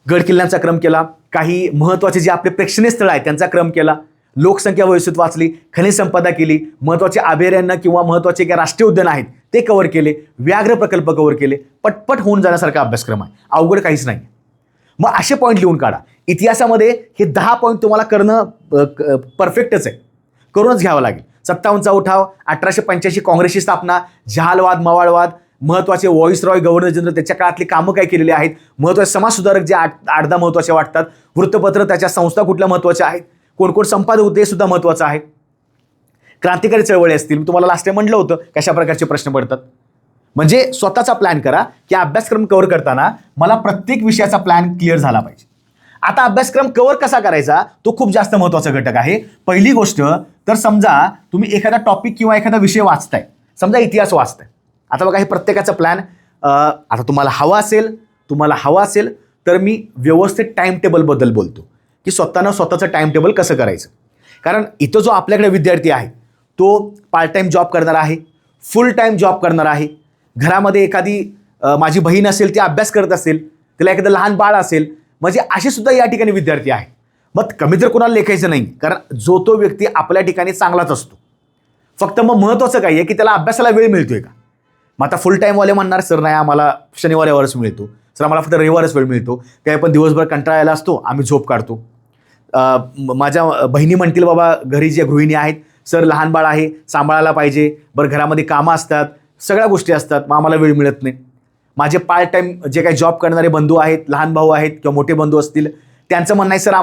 गड किल्ल्यांचा क्रम केला, काही महत्त्वाचे जे आपले प्रेक्षणीय स्थळ आहेत त्यांचा क्रम केला, लोकसंख्या व्यवस्थित वाचली, खनिज संपदा केली, महत्त्वाचे अभयारण्य किंवा महत्त्वाचे काही राष्ट्रीय उद्यान आहेत ते कव्हर केले, व्याघ्र प्रकल्प कव्हर केले. पटपट होऊन जाण्यासारखा अभ्यासक्रम आहे, अवघड काहीच नाही. मग असे पॉईंट लिहून काढा. इतिहासामध्ये हे 10 पॉईंट तुम्हाला करणं परफेक्टच आहे, करूनच घ्यावं लागेल. 57चा उठाव, 1885 काँग्रेसची स्थापना, जहालवाद, मवाळवाद, महत्त्वाचे व्हॉइसरॉय गव्हर्नर जनरल त्याच्या काळातली कामं काय केलेली आहेत, महत्त्वाचे समाजसुधारक जे 8-10 महत्त्वाचे वाटतात, वृत्तपत्र त्याच्या संस्था कुठल्या महत्त्वाच्या आहेत, कोण कोण संपादक होते हे सुद्धा महत्त्वाचं आहे. क्रांतिकारी चळवळी असतील, मी तुम्हाला लास्ट टाइम म्हटलं होतं कशा प्रकारचे प्रश्न पडतात. म्हणजे स्वतःचा प्लॅन करा की अभ्यासक्रम कव्हर करताना मला प्रत्येक विषयाचा प्लॅन क्लिअर झाला पाहिजे. आता अभ्यासक्रम कव्हर कसा करायचा तो खूप जास्त महत्त्वाचा घटक आहे. पहिली गोष्ट तर समजा तुम्ही एखादा टॉपिक किंवा एखादा विषय वाचताय, समजा इतिहास वाचताय. आता बघा, हे प्रत्येकाचा प्लॅन आता तुम्हाला हवा असेल तर मी व्यवस्थित टाइम टेबलबद्दल बोलतो की स्वतःचं टाइम टेबल कसं करायचं. कारण इथं जो आपल्याकडे विद्यार्थी आहे तो पार्ट टाईम जॉब करणार आहे, फुल टाईम जॉब करणार आहे, घरामध्ये एखादी माझी बहीण असेल ती अभ्यास करत असेल, तिला एखादं लहान बाळ असेल, म्हणजे असे सुद्धा या ठिकाणी विद्यार्थी आहेत. मग कमी तर कोणाला लेखायचं नाही, कारण जो तो व्यक्ती आपल्या ठिकाणी चांगलाच असतो. फक्त मग महत्त्वाचं काय आहे की त्याला अभ्यासाला वेळ मिळतोय का. मग आता फुल टाईमवाले म्हणणार सर नाही आम्हाला शनिवारच मिळतो, सर आम्हाला फक्त रविवारच वेळ मिळतो, त्याही पण दिवसभर कंटाळायला असतो, आम्ही झोप काढतो. माझ्या बहिणी म्हणतील बाबा घरी जे गृहिणी आहेत, सर लहान बाळ आहे सांभाळायला पाहिजे, बरं घरामध्ये कामं असतात, सगळ्या गोष्टी असतात, मग आम्हाला वेळ मिळत नाही. माझे पार्ट टाईम जे काही जॉब करणारे बंधू आहेत, लहान भाऊ आहेत किंवा मोठे बंधू असतील, त्यांचं म्हणणं आहे सर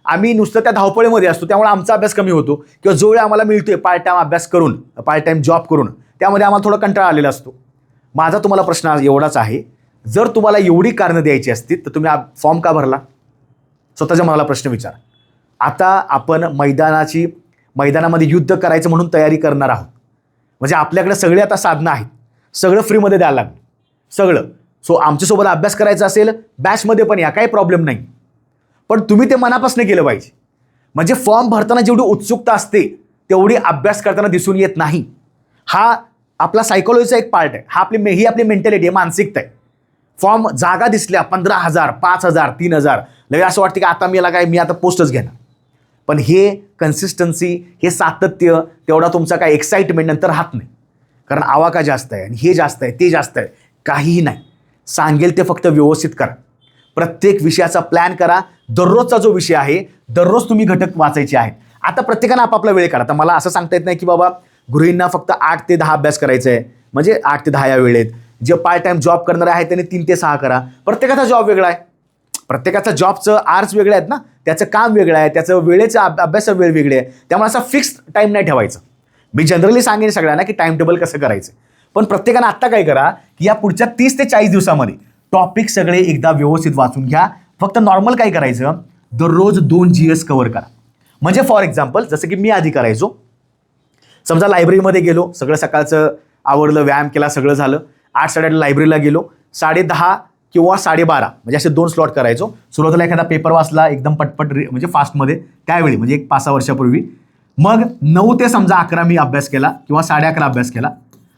आम्ही नुसतं त्या धावपळीमध्ये असतो त्यामुळे आमचा अभ्यास कमी होतो, किंवा जो वेळ आम्हाला मिळतोय पार्ट टाईम अभ्यास करून, पार्ट टाईम जॉब करून, त्यामध्ये आम्हाला थोडा कंटाळा आलेला असतो. माझा तुम्हाला प्रश्न एवढाच आहे, जर तुम्हाला एवढी कारणं द्यायची असतील तर तुम्ही फॉर्म का भरला, स्वतःच्या मनाला प्रश्न विचारा. आता आपण मैदानामध्ये युद्ध करायचं म्हणून तयारी करणार आहोत, म्हणजे आपल्याकडे सगळे आता साधनं आहेत, सगळं फ्रीमध्ये द्यायला लागलं सगळं. सो आमच्यासोबत अभ्यास करायचा असेल बॅचमध्ये पण या, काही प्रॉब्लेम नाही, पण तुम्ही ते मनापासून केलं पाहिजे. म्हणजे फॉर्म भरताना जेवढी उत्सुकता असते तेवढी अभ्यास करताना दिसून येत नाही. हा आपला सायकोलॉजीचा एक पार्ट आहे, ही आपली मेंटॅलिटी आहे, मानसिकता आहे. फॉर्म जागा दिसल्या 15,000, 5,000, 3,000, लगेच असं वाटतं की आता मी आता पोस्टच घेणार. पण हे कन्सिस्टन्सी, हे सातत्य, तेवढा तुमचा काय एक्साइटमेंट नंतर राहत नाही. कारण आवाका जास्त आहे आणि हे जास्त आहे ते जास्त आहे, काहीही नाही. सांगेल ते फक्त व्यवस्थित करा. प्रत्येक विषयाचा प्लॅन करा. दररोजचा जो विषय आहे दररोज तुम्ही घटक वाचायचे आहेत. आता प्रत्येकानं आपापला वेळ काढा. आता मला असं सांगता येत नाही की बाबा गृहींना फक्त 8 ते 10 अभ्यास करायचा आहे, म्हणजे 8 ते 10 या वेळेत. जे पार्ट टाईम जॉब करणारे आहेत त्यांनी 3 ते 6 करा. प्रत्येकाचा जॉब वेगळा आहे, प्रत्येकाचा जॉबचं आर्स वेगळे आहेत ना, त्याचं काम वेगळं आहे, त्याचं वेळेचं अभ्यासाचा वेळ वेगळे आहे. त्यामुळे असा फिक्स टाईम नाही ठेवायचा. मी जनरली सांगेन सगळ्यांना की टाईम टेबल कसं करायचं, पण प्रत्येकानं आत्ता काय करा की या पुढच्या 30 ते 40 दिवसामध्ये टॉपिक सगळे एकदा व्यवस्थित वाचून घ्या. फक्त नॉर्मल काय करायचं, दररोज 2 GS कव्हर करा. म्हणजे फॉर एक्झाम्पल जसं की मी आधी करायचो, समजा लायब्ररीमध्ये गेलो, सगळं सकाळचं आवरलं, व्यायाम केला, सगळं झालं, 8-8:30 लायब्ररीला गेलो, 10:30 किंवा 12:30 म्हणजे असे 2 स्लॉट करायचो. सुरुवातीला एखादा पेपर वाचला एकदम पटपट म्हणजे फास्टमध्ये त्यावेळी, म्हणजे एक 5-6 वर्षापूर्वी. मग 9 ते समजा 11 मी अभ्यास केला किंवा 11:30 अभ्यास केला.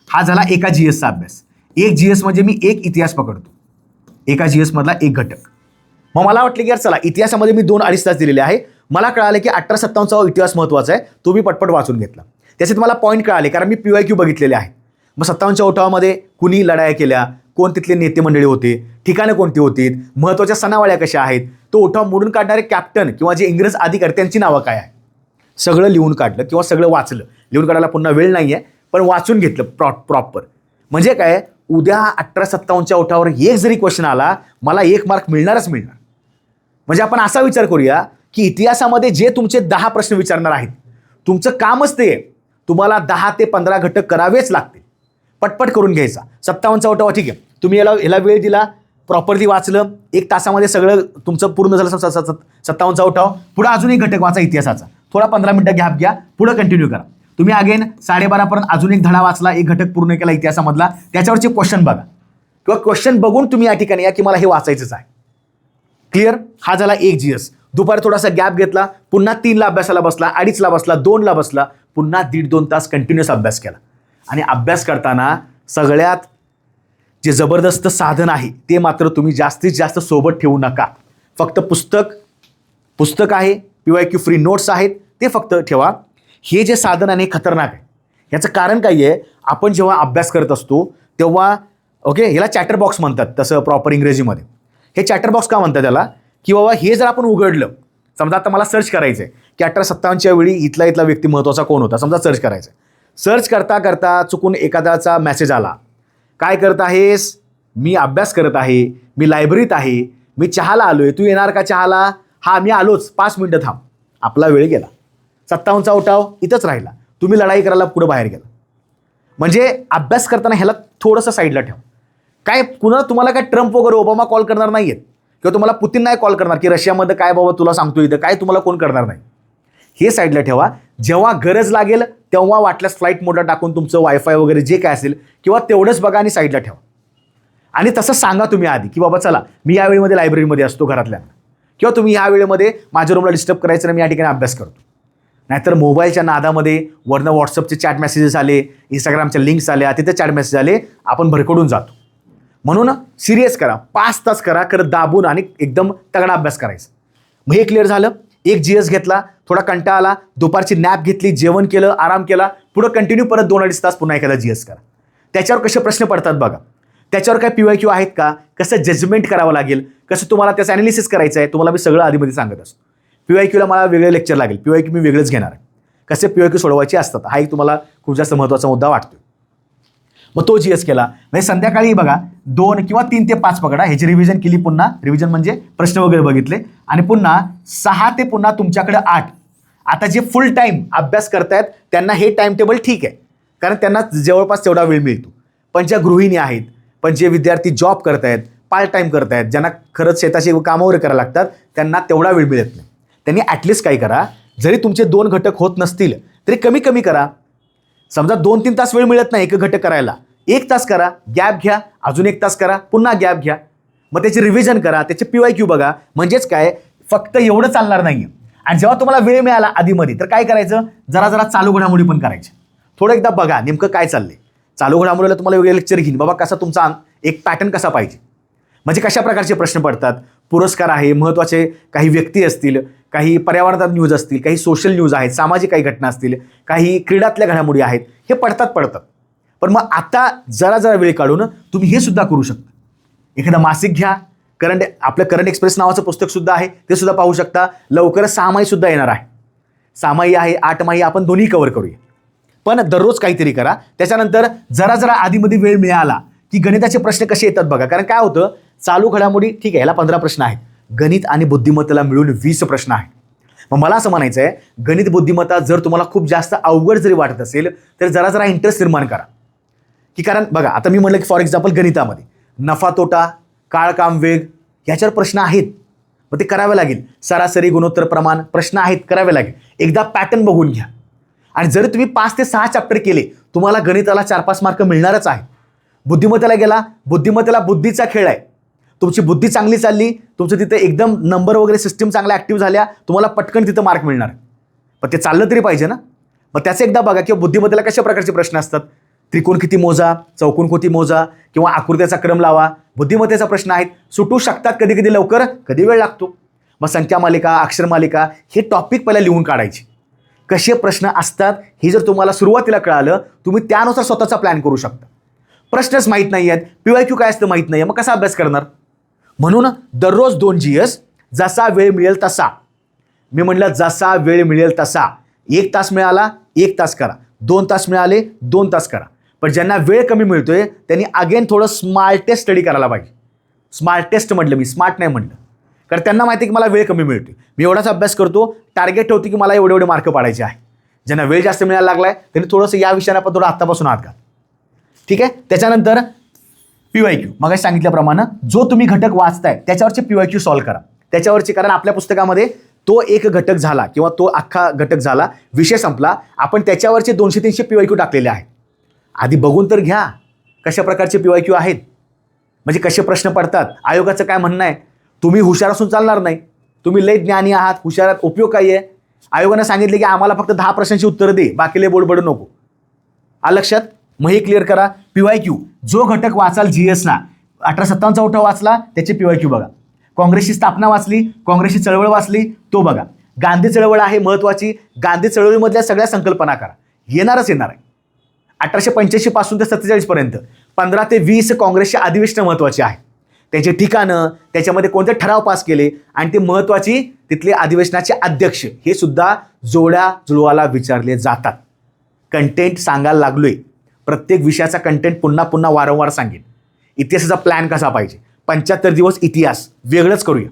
हा झाला एका GSचा अभ्यास. एक GS म्हणजे मी एक इतिहास पकडतो, एका GS मधला एक घटक. मग मला वाटलं की यार चला इतिहासामध्ये मी 2-2.5 तास दिलेले आहे. मला कळाले की 1857चा इतिहास महत्त्वाचा आहे, तो मी पटपट वाचून घेतला. त्याच्यात मला पॉईंट कळाले कारण मी PYQ बघितलेले आहेत. मग 57च्या उठावामध्ये कुणी लढाया केल्या, कोण तिथले नेते मंडळी होते, ठिकाणं कोणती होती, महत्त्वाच्या सणावाळ्या कशा आहेत, तो उठाव मोडून काढणारे कॅप्टन किंवा जे इंग्रज अधिकारी त्यांची नावं काय आहे, सगळं लिहून काढलं किंवा सगळं वाचलं. लिहून काढायला पुन्हा वेळ नाही आहे, पण वाचून घेतलं प्रॉपर. म्हणजे काय, उद्या 1857च्या उठावावर एक जरी क्वेश्चन आला, मला 1 मार्क मिळणारच मिळणार. म्हणजे आपण असा विचार करूया की इतिहासामध्ये जे तुमचे 10 प्रश्न विचारणार आहेत, तुमचं कामच ते आहे, तुम्हाला 10 ते 15 घटक करावेच लागतील. पटपट करून घ्यायचा. 57चा उठाव ठीक आहे, तुम्ही याला वेळ दिला, प्रॉपरली वाचलं, 1 तासामध्ये सगळं तुमचं पूर्ण झालं. 57चा उठाव, पुढे अजून एक घटक वाचा इतिहासाचा, थोडा 15 मिनिटं गॅप घ्या, पुढे कंटिन्यू करा. तुम्ही अगेन 12:30 पर्यंत अजून एक धडा वाचला, एक घटक पूर्ण केला इतिहासामधला, त्याच्यावरचे क्वेश्चन बघा किंवा क्वेश्चन बघून तुम्ही या ठिकाणी या की मला हे वाचायचंच आहे. क्लिअर? हा झाला 1 GS. दुपारी थोडासा गॅप घेतला, पुन्हा 3ला अभ्यासाला बसला, 2:30ला बसला, 2ला बसला, पुन्हा 1.5-2 तास कंटिन्युअस अभ्यास केला. आणि अभ्यास करताना सगळ्यात जे जबरदस्त साधन आहे ते मात्र तुम्ही जास्तीत जास्त सोबत ठेवू नका. फक्त पुस्तक आहे, PYQ फ्री नोट्स आहेत, ते फक्त ठेवा. हे जे साधन आहे खतरनाक आहे. याचं कारण काय आहे, आपण जेव्हा अभ्यास करत असतो तेव्हा याला चॅटर बॉक्स म्हणतात तसं प्रॉपर इंग्रजीमध्ये. हे चॅटर बॉक्स का म्हणतात त्याला, की बाबा हे जर आपण उघडलं, समजा आता मला सर्च करायचं आहे की 1857च्या वेळी इथला व्यक्ती महत्त्वाचा कोण होता, समजा सर्च करायचं आहे. सर्च करता करता चुकून एखाद्याचा मेसेज आला, काय करत आहेस, मी अभ्यास करत आहे, मी लायब्ररीत आहे, मी चहाला आलो आहे, तू येणार का चहाला, हा मी आलोच, 5 मिनिटं थांब. आपला वेळ गेला. 57चा उठाव इथंच राहिला, तुम्ही लढाई करायला पुढे बाहेर गेला. म्हणजे अभ्यास करताना ह्याला थोडंसं साईडला ठेवा. काय तुम्हाला काय ट्रम्प वगैरे ओबामा कॉल करणार नाही आहेत किंवा तुम्हाला पुतीन नाही कॉल करणार की रशियामध्ये काय बाबा तुला सांगतो इथं काय, तुम्हाला कोण करणार नाही. हे साईडला ठेवा. जेव्हा गरज लागेल तेव्हा वाटल्यास फ्लाईट मोडला टाकून तुमचं वायफाय वगैरे जे काय असेल किंवा तेवढंच बघा आणि साईडला ठेवा. आणि तसं सांगा तुम्ही आधी की बाबा चला मी या वेळेमध्ये लायब्ररीमध्ये असतो घरातल्या, किंवा तुम्ही या वेळेमध्ये माझ्या रूमला डिस्टर्ब करायचं नाही, मी या ठिकाणी अभ्यास करतो. नाहीतर मोबाईलच्या नादामध्ये वरनं व्हॉट्सअपचे चॅट मेसेजेस आले, इंस्टाग्रामच्या लिंक्स आल्या, तिथे चॅट मेसेज आले, आपण भरकडून जातो. म्हणून सिरियस करा, 5 तास करा, खरं दाबून आणि एकदम तगडा अभ्यास करायचा. मग हे क्लिअर झालं. 1 GS घेतला, थोडा कंटाळा आला, दुपारची नॅप घेतली, जेवण केलं, आराम केला, पुढं कंटिन्यू परत 2-2.5 तास पुन्हा एखादा GS करा. त्याच्यावर कसे प्रश्न पडतात बघा, त्याच्यावर काय PYQ आहेत का, कसं जजमेंट करावं लागेल, कसं तुम्हाला त्याचं ॲनालिसिस करायचं आहे, तुम्हाला मी सगळं आधीमध्ये सांगत असतो. PYQला मला वेगळे लेक्चर लागेल, PYQ मी वेगळंच घेणार आहे, कसे PYQ सोडवायचे असतात, हा एक तुम्हाला खूप जास्त महत्त्वाचा मुद्दा वाटतो. मग तो GS केला. म्हणजे संध्याकाळी बघा 2 किंवा 3 ते 5 पकडा, ह्याची रिव्हिजन केली, पुन्हा रिव्हिजन म्हणजे प्रश्न वगैरे बघितले, आणि पुन्हा 6 ते पुन्हा तुमच्याकडे 8. आता जे फुल टाईम अभ्यास करतायत त्यांना हे टाइम टेबल ठीक आहे, कारण त्यांना जवळपास तेवढा वेळ मिळतो. पण ज्या गृहिणी आहेत, पण जे विद्यार्थी जॉब करतायत, पार्ट टाईम करतायत, ज्यांना खरंच शेताची कामं वगैरे करायला लागतात, त्यांना तेवढा वेळ मिळत नाही. त्यांनी ॲटलिस्ट काय करा, जरी तुमचे 2 घटक होत नसतील तरी कमी कमी करा. समजा 2-3 तास वेळ मिळत नाही एक घटक करायला, 1 तास करा, गॅप घ्या, अजून 1 तास करा, पुन्हा गॅप घ्या, मग त्याची रिव्हिजन करा, त्याचे PYQ बघा. म्हणजेच काय, फक्त एवढं चालणार नाही. आणि जेव्हा तुम्हाला वेळ मिळाला आधीमध्ये तर काय करायचं, जरा चालू घडामोडी पण करायचे. थोडं एकदा बघा नेमकं काय चाललंय. चालू घडामोडीला तुम्हाला वेगळे लेक्चर घेईन बाबा, कसा तुमचा एक पॅटर्न कसा पाहिजे, म्हणजे कशा प्रकारचे प्रश्न पडतात, पुरस्कार आहे, महत्त्वाचे काही व्यक्ती असतील, काही पर्यावरणात न्यूज असतील, काही सोशल न्यूज आहेत, सामाजिक काही घटना असतील, काही क्रीडातल्या घडामोडी आहेत, हे पडतात. पण मग आता जरा वेळ काढून तुम्ही हे सुद्धा करू शकता. एखादा मासिक घ्या, आपलं करंट एक्सप्रेस नावाचं पुस्तक सुद्धा आहे, ते सुद्धा पाहू शकता. लवकरच 6 माही सुद्धा येणार आहे, 6 माही आहे, 8 माही, आपण दोन्ही कव्हर करूया. पण दररोज काहीतरी करा. त्याच्यानंतर जरा आधीमध्ये वेळ मिळाला की गणिताचे प्रश्न कसे येतात बघा. कारण काय होतं, चालू घडामोडी ठीक आहे, याला 15 प्रश्न आहेत, गणित आणि बुद्धिमत्तेला मिळून 20 प्रश्न आहेत. मग मला असं म्हणायचं आहे, गणित बुद्धिमत्ता जर तुम्हाला खूप जास्त अवघड जरी वाटत असेल तर जरा इंटरेस्ट निर्माण करा. की कारण बघा, आता मी म्हटलं की फॉर एक्झाम्पल गणितामध्ये नफा तोटा, काळ काम वेग ह्याच्यावर प्रश्न आहेत, मग ते करावे लागेल. सरासरी गुणोत्तर प्रमाण प्रश्न आहेत, करावे लागेल. एकदा पॅटर्न बघून घ्या. आणि जर तुम्ही 5 ते 6 चॅप्टर केले, तुम्हाला गणिताला 4-5 मार्क मिळणारच आहे. बुद्धिमत्तेला गेला, बुद्धिमत्तेला बुद्धीचा खेळ आहे. तुमची बुद्धी चांगली चालली, तुमचं तिथे एकदम नंबर वगैरे सिस्टीम चांगल्या ॲक्टिव्ह झाल्या, तुम्हाला पटकन तिथं मार्क मिळणार. पण ते चाललं तरी पाहिजे ना. मग त्याचं एकदा बघा किंवा बुद्धिमत्तेला कशा प्रकारचे प्रश्न असतात, त्रिकोण किती मोजा, चौकोन किती मोजा, किंवा आकृत्याचा क्रम लावा. बुद्धिमत्तेचा प्रश्न आहेत, सुटू शकतात कधी लवकर, कधी वेळ लागतो. मग संख्या मालिका, अक्षर मालिका हे टॉपिक पहिला लिहून काढायचे. कसे प्रश्न असतात हे जर तुम्हाला सुरुवातीला कळालं, तुम्ही त्यानुसार स्वतःचा प्लॅन करू शकता. प्रश्नच माहीत नाही आहेत, PYQ काय असतं माहीत नाही आहे, मग कसा अभ्यास करणार? म्हणून दररोज 2 GS, जसा वेळ मिळेल तसा. मी म्हटलं जसा वेळ मिळेल तसा. 1 तास मिळाला 1 तास करा, 2 तास मिळाले 2 तास करा. पण ज्यांना वेळ कमी मिळतोय त्यांनी अगेन थोडं स्मार्टेस्ट स्टडी करायला पाहिजे. स्मार्टेस्ट म्हटलं मी, स्मार्ट नाही म्हटलं, कारण त्यांना माहिती आहे की मला वेळ कमी मिळतोय, मी एवढाच अभ्यास करतो, टार्गेट ठेवतो की मला एवढे मार्क पाडायचे आहे. ज्यांना वेळ जास्त मिळायला लागलाय त्यांनी थोडंसं या विषयाने आपण थोडं आत्तापासून हात घाल. ठीक आहे. त्याच्यानंतर PYQ, मग सांगितल्याप्रमाणे जो तुम्ही घटक वाचताय त्याच्यावरचे PYQ सॉल्व्ह करा. त्याच्यावरचे, कारण आपल्या पुस्तकामध्ये तो एक घटक झाला किंवा तो अख्खा घटक झाला, विषय संपला, आपण त्याच्यावरचे 200-300 PYQ टाकलेले आहेत. आधी बघून तर घ्या कशा प्रकारचे PYQ आहेत, म्हणजे कसे प्रश्न पडतात. आयोगाचं काय म्हणणं आहे, तुम्ही हुशार असून चालणार नाही, तुम्ही लय ज्ञानी आहात, हुशारात उपयोग काय आहे? आयोगानं सांगितले की आम्हाला फक्त 10 प्रश्नांची उत्तरं दे, बाकी लय बोडबड नको. लक्षात? मग हे क्लिअर करा. PYQ, जो घटक वाचाल GSला, 1857चा उठाव वाचला त्याचे PYQ बघा. काँग्रेसची स्थापना वाचली, काँग्रेसची चळवळ वाचली, तो बघा. गांधी चळवळ आहे महत्त्वाची, गांधी चळवळीमधल्या सगळ्या संकल्पना करा, येणार आहे. 1885 पासून ते 47 पर्यंत 15 ते 20 काँग्रेसचे अधिवेशनं महत्त्वाची आहे. त्याचे ठिकाणं, त्याच्यामध्ये कोणते ठराव पास केले आणि ते महत्त्वाची तिथले अधिवेशनाचे अध्यक्ष, हे सुद्धा जोड्या जुळवाला विचारले जातात. कंटेंट सांगायला लागलोय, प्रत्येक विषयाचा कंटेंट पुन्हा पुन्हा वारंवार सांगेन. इतिहासाचा प्लॅन कसा पाहिजे, 75 दिवस इतिहास वेगळंच करूया,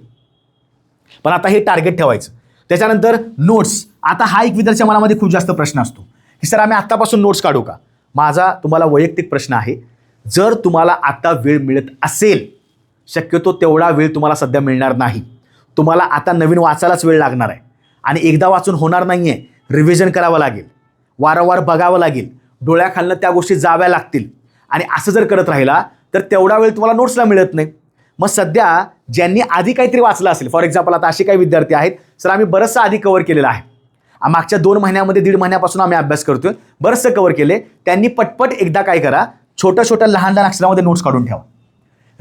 पण आता हे टार्गेट ठेवायचं. त्याच्यानंतर नोट्स. आता हा एक विद्यार्थ्याच्या मनामध्ये खूप जास्त प्रश्न असतो की सर आम्ही आत्तापासून नोट्स काढू का? माझा तुम्हाला वैयक्तिक प्रश्न आहे, जर तुम्हाला आता वेळ मिळत असेल, शक्यतो तेवढा वेळ तुम्हाला सध्या मिळणार नाही. तुम्हाला आता नवीन वाचायलाच वेळ लागणार आहे आणि एकदा वाचून होणार नाही आहे, रिव्हिजन करावं लागेल, वारंवार बघावं लागेल, डोळ्याखालनं त्या गोष्टी जाव्या लागतील. आणि असं जर करत राहिला तर तेवढा वेळ तुम्हाला नोट्सला मिळत नाही. मग सध्या ज्यांनी आधी काहीतरी वाचलं असेल, फॉर एक्झाम्पल आता असे काही विद्यार्थी आहेत, सर आम्ही बरंचसं आधी कव्हर केलेलं आहे, मागच्या 2 महिन्यामध्ये 1.5 महिन्यापासून आम्ही अभ्यास करतोय, बरंचसं कव्हर केले, त्यांनी पटपट एकदा काय करा, छोट्या लहान अक्षरामध्ये नोट्स काढून ठेवा.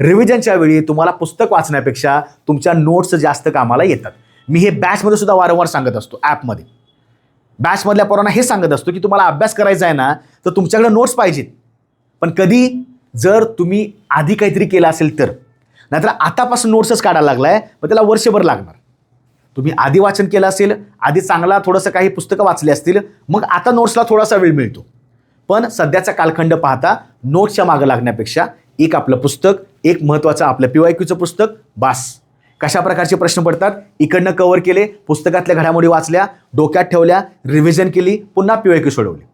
रिव्हिजनच्या वेळी तुम्हाला पुस्तक वाचण्यापेक्षा तुमच्या नोट्स जास्त कामाला येतात. मी हे बॅचमध्ये सुद्धा वारंवार सांगत असतो. ॲपमध्ये बॅचमधल्या पोरांना हे सांगत असतो की तुम्हाला अभ्यास करायचा आहे ना, तर तुमच्याकडे नोट्स पाहिजेत, पण कधी जर तुम्ही आधी काहीतरी केलं असेल तर. नाहीतर आतापासून नोट्सच काढायला लागलाय, मग त्याला वर्षभर लागणार. तुम्ही आधी वाचन केलं असेल, आधी चांगला थोडंसं काही पुस्तकं वाचली असतील, मग आता नोट्सला थोडासा वेळ मिळतो. पण सध्याचा कालखंड पाहता नोट्सच्या मागं लागण्यापेक्षा एक आपलं पुस्तक, एक महत्त्वाचं आपलं PYQचं पुस्तक बास. कशा प्रकारचे प्रश्न पडतात, इकडनं कव्हर केले, पुस्तकातल्या घडामोडी वाचल्या, डोक्यात ठेवल्या, रिव्हिजन केली, पुन्हा PYQ सोडवले.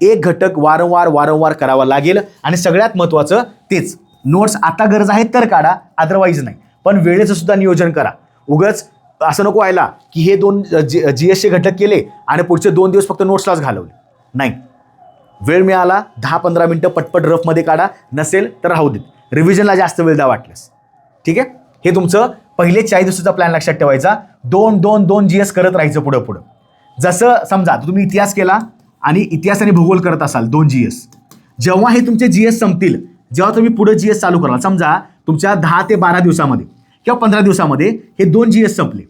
एक घटक वारंवार करावा लागेल. आणि सगळ्यात महत्त्वाचं तेच, नोट्स आता गरज आहे तर काढा, अदरवाईज नाही. पण वेळेचं सुद्धा नियोजन करा. उगाच असं नको व्हायला की हे 2 GSचे घटक केले आणि पुढचे 2 दिवस फक्त नोट्सलाच घालवले. नाही, वेळ मिळाला 10-15 मिनटं पटपट रफमध्ये काढा, नसेल तर राहू देत, रिव्हिजनला जास्त वेळ द्या वाटल्यास. ठीक आहे. हे तुमचं पहिले 40 दिवसाचा प्लॅन लक्षात ठेवायचा. 2 GS करत राहायचं पुढं. जसं समजा तुम्ही इतिहास केला आणि इतिहास आणि भूगोल करत असाल 2 GS, जेव्हा हे तुमचे GS संपतील, जेव्हा तुम्ही पुढे GS चालू कराल, समजा तुमच्या 10 ते 12 दिवसामध्ये किंवा 15 दिवसामध्ये हे 2 GS संपले,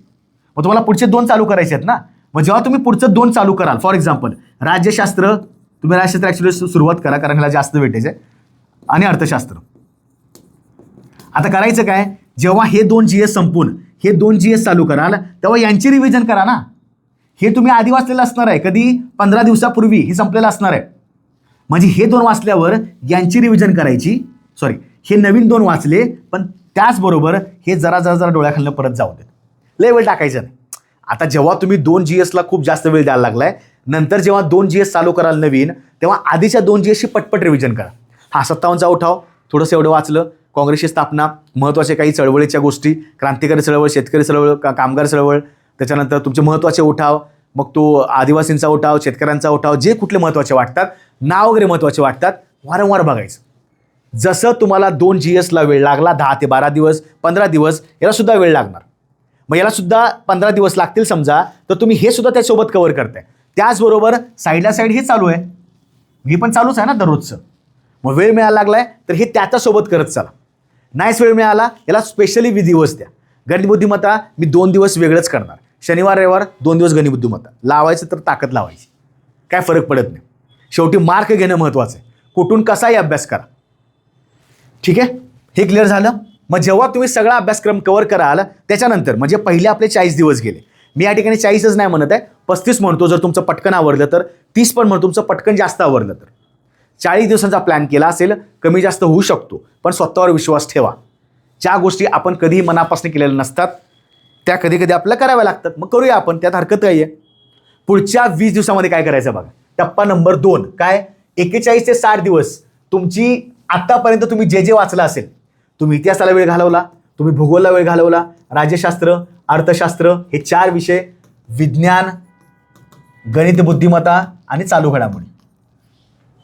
मग तुम्हाला पुढचे 2 चालू करायचे आहेत ना. मग जेव्हा तुम्ही पुढचं 2 चालू कराल, फॉर एक्झाम्पल राज्यशास्त्र, तुम्ही राज्यशास्त्र ॲक्च्युली सुरुवात करा कारण ह्याला जास्त वेटेज आहे, आणि अर्थशास्त्र. आता करायचं काय, जेव्हा हे 2 GS संपून हे 2 GS चालू कराल, तेव्हा यांची रिव्हिजन करा ना. हे तुम्ही आधी वाचलेलं असणार आहे, कधी 15 दिवसापूर्वी हे संपलेलं असणार आहे. म्हणजे हे 2 वाचल्यावर यांची रिव्हिजन करायची. सॉरी, हे नवीन 2 वाचले, पण त्याचबरोबर हे जरा डोळ्याखालनं परत जाऊ देत, लय वेळ टाकायचं नाही. आता जेव्हा तुम्ही 2 GSला खूप जास्त वेळ द्यायला लागलाय, नंतर जेव्हा 2 GS चालू कराल नवीन, तेव्हा आधीच्या 2 GSची पटपट रिव्हिजन करा. 57चा उठाव थोडंसं एवढं वाचलं, काँग्रेसची स्थापना, महत्त्वाचे काही चळवळीच्या गोष्टी, क्रांतिकारी चळवळ, शेतकरी चळवळ, कामगार चळवळ, त्याच्यानंतर तुमचे महत्त्वाचे उठाव, मग तो आदिवासींचा उठाव, शेतकऱ्यांचा उठाव, जे कुठले महत्त्वाचे वाटतात, नाव वगैरे महत्त्वाचे वाटतात, वारंवार बघायचं. जसं तुम्हाला 2 GSला वेळ लागला 10 ते 12 दिवस, 15 दिवस, याला सुद्धा वेळ लागणार. मग याला सुद्धा 15 दिवस लागतील समजा, तर तुम्ही हे सुद्धा त्यासोबत कव्हर करताय. त्याचबरोबर साईडला साईड हे चालू आहे, हे पण चालूच आहे ना दररोजचं. मग वेळ मिळायला लागलाय तर हे त्याच्यासोबत करत चला. नाहीच वेळ मिळाला, याला स्पेशली दिवस द्या. गणित बुद्धिमत्ता मी 2 दिवस वेगळंच करणार, शनिवार रविवार 2 दिवस गणित बुद्धिमत्ता लावायचं तर ताकद लावायची, काय फरक पडत नाही. शेवटी मार्क घेणं महत्त्वाचं आहे. कुठून कसाही अभ्यास करा. ठीक आहे, हे क्लिअर झालं. मग जेव्हा तुम्ही सगळा अभ्यासक्रम कव्हर कराल त्याच्यानंतर म्हणजे पहिले आपले 40 दिवस गेले. मी या ठिकाणी 40च नाही म्हणत आहे, 35 म्हणतो जर तुमचं पटकन आवडलं तर, 30 पण म्हणतो तुमचं पटकन जास्त आवडलं तर. 40 दिवसांचा प्लॅन केला असेल, कमी जास्त होऊ शकतो, पण स्वतःवर विश्वास ठेवा. ज्या गोष्टी आपण कधीही मनापासून केलेल्या नसतात त्या कधी कधी आपल्याला कराव्या लागतात. मग करूया आपण, त्यात हरकत काय आहे. पुढच्या 20 दिवसामध्ये काय करायचं बघा. टप्पा नंबर 2 काय, 41 ते 60 दिवस तुमची आत्तापर्यंत तुम्ही जे जे वाचलं असेल, तुम्ही इतिहासाला वेळ घालवला, तुम्ही भूगोलला वेळ घालवला, राज्यशास्त्र, अर्थशास्त्र हे 4 विषय, विज्ञान, गणित बुद्धिमत्ता आणि चालू घडामोडी.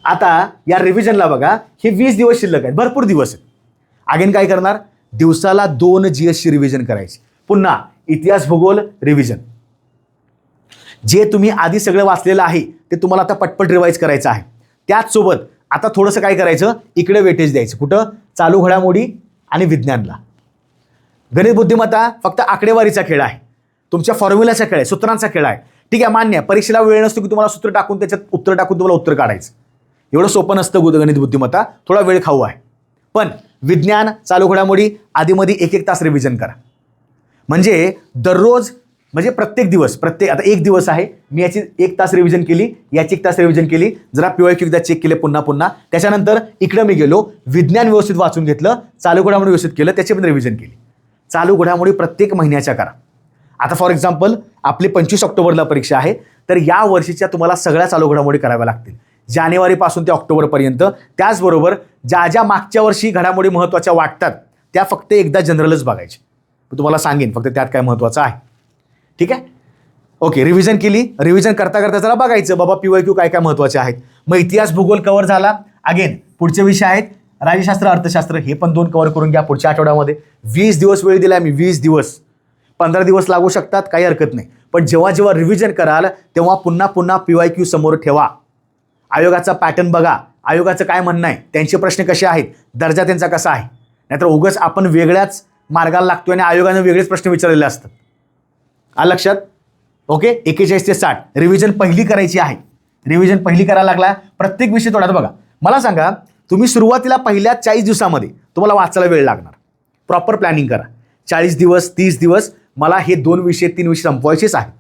आता या रिव्हिजनला बघा, हे 20 दिवस शिल्लक आहेत, भरपूर दिवस आहेत. अगेन काय करणार, दिवसाला 2 GSची रिव्हिजन करायची. पुन्हा इतिहास भूगोल रिव्हिजन. जे तुम्ही आधी सगळं वाचलेलं आहे ते तुम्हाला आता पटपट रिवाईज करायचं आहे. त्याचसोबत आता थोडंसं काय करायचं, इकडे वेटेज द्यायचं. कुठं, चालू घडामोडी आणि विज्ञानला. गणित बुद्धिमत्ता फक्त आकडेवारीचा खेळ आहे, तुमच्या फॉर्म्युलाचा खेळ आहे, सूत्रांचा खेळ आहे. ठीक आहे, मान्य, परीक्षेला वेळ नसतो की तुम्हाला सूत्र टाकून त्याच्यात उत्तर टाकून तुम्हाला उत्तर काढायचं. एवढं सोपं नसतं गणित बुद्धिमत्ता, थोडा वेळ खाऊ आहे. पण विज्ञान, चालू घडामोडी आधीमध्ये 1-1 तास रिव्हिजन करा. म्हणजे दररोज, म्हणजे प्रत्येक दिवस, आता 1 दिवस आहे, मी याची 1 तास रिव्हिजन केली, याची 1 तास रिव्हिजन केली, जरा PYQ एकदा चेक केले पुन्हा. त्याच्यानंतर इकडं मी गेलो, विज्ञान व्यवस्थित वाचून घेतलं, चालू घडामोडी व्यवस्थित केलं, त्याची पण रिव्हिजन केली. चालू घडामोडी प्रत्येक महिन्याच्या करा. आता फॉर एक्झाम्पल आपली 25 ऑक्टोबरला परीक्षा आहे, तर या वर्षीच्या तुम्हाला सगळ्या चालू घडामोडी कराव्या लागतील, जानेवारीपासून ते ऑक्टोबरपर्यंत. त्याचबरोबर ज्या ज्या मागच्या वर्षी घडामोडी महत्त्वाच्या वाटतात त्या फक्त एकदा जनरलच बघायची. मी तुम्हाला सांगेन फक्त त्यात काय महत्त्वाचं आहे. ठीक आहे, ओके. रिव्हिजन केली, रिव्हिजन करता करता जरा बघायचं बाबा PYQ काय काय महत्त्वाचे आहेत. मग इतिहास भूगोल कव्हर झाला. अगेन पुढचे विषय आहेत राज्यशास्त्र, अर्थशास्त्र, हे पण 2 कव्हर करून घ्या पुढच्या आठवड्यामध्ये. 20 दिवस वेळ दिला मी, 20 दिवस, 15 दिवस लागू शकतात, काही हरकत नाही. पण जेव्हा जेव्हा रिव्हिजन कराल तेव्हा पुन्हा PYQ समोर ठेवा. आयोगाचा पॅटर्न बघा, आयोगाचं काय म्हणणं आहे, त्यांचे प्रश्न कसे आहेत, दर्जा त्यांचा कसा आहे. नाहीतर उगाच आपण वेगळ्याच मार्गाला लागतोय आणि आयोगाने वेगळेच प्रश्न विचारलेले असतात. आलं लक्षात. ओके, 41 ते 60 रिव्हिजन पहिली करायची आहे. रिव्हिजन पहिली करायला लागला, प्रत्येक विषय थोडा. बघा, मला सांगा, तुम्ही सुरुवातीला पहिल्या 40 दिवसामध्ये तुम्हाला वाचायला वेळ लागणार. प्रॉपर प्लॅनिंग करा. 40 दिवस, 30 दिवस मला हे 2 विषय 3 विषय संपवायचेच आहेत.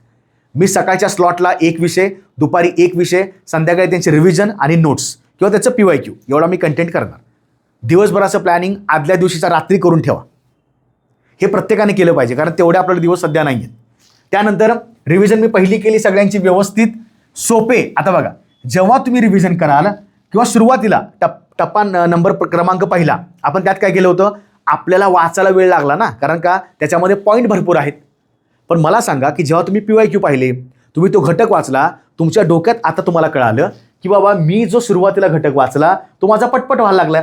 मी सकाळच्या स्लॉटला 1 विषय, दुपारी 1 विषय, संध्याकाळी त्यांचे रिव्हिजन आणि नोट्स किंवा त्याचं PYQ एवढा मी कंटेंट करणार. दिवसभराचं प्लॅनिंग आदल्या दिवशीचा रात्री करून ठेवा. हे प्रत्येकाने केलं पाहिजे, कारण तेवढे आपल्याला दिवस सध्या नाही आहेत. त्यानंतर रिव्हिजन मी पहिली केली सगळ्यांची व्यवस्थित, सोपे. आता बघा, जेव्हा तुम्ही रिव्हिजन कराल किंवा सुरुवातीला टप्पा नंबर क्रमांक पहिला, आपण त्यात काय केलं होतं, आपल्याला वाचायला वेळ लागला ना, कारण का त्याच्यामध्ये पॉईंट भरपूर आहेत. पण मला सांगा की जेव्हा तुम्ही PYQ पाहिले, तुम्ही तो घटक वाचला, तुमच्या डोक्यात आता तुम्हाला कळालं की बाबा मी जो सुरुवातीला घटक वाचला तो माझा पटपट व्हायला लागला,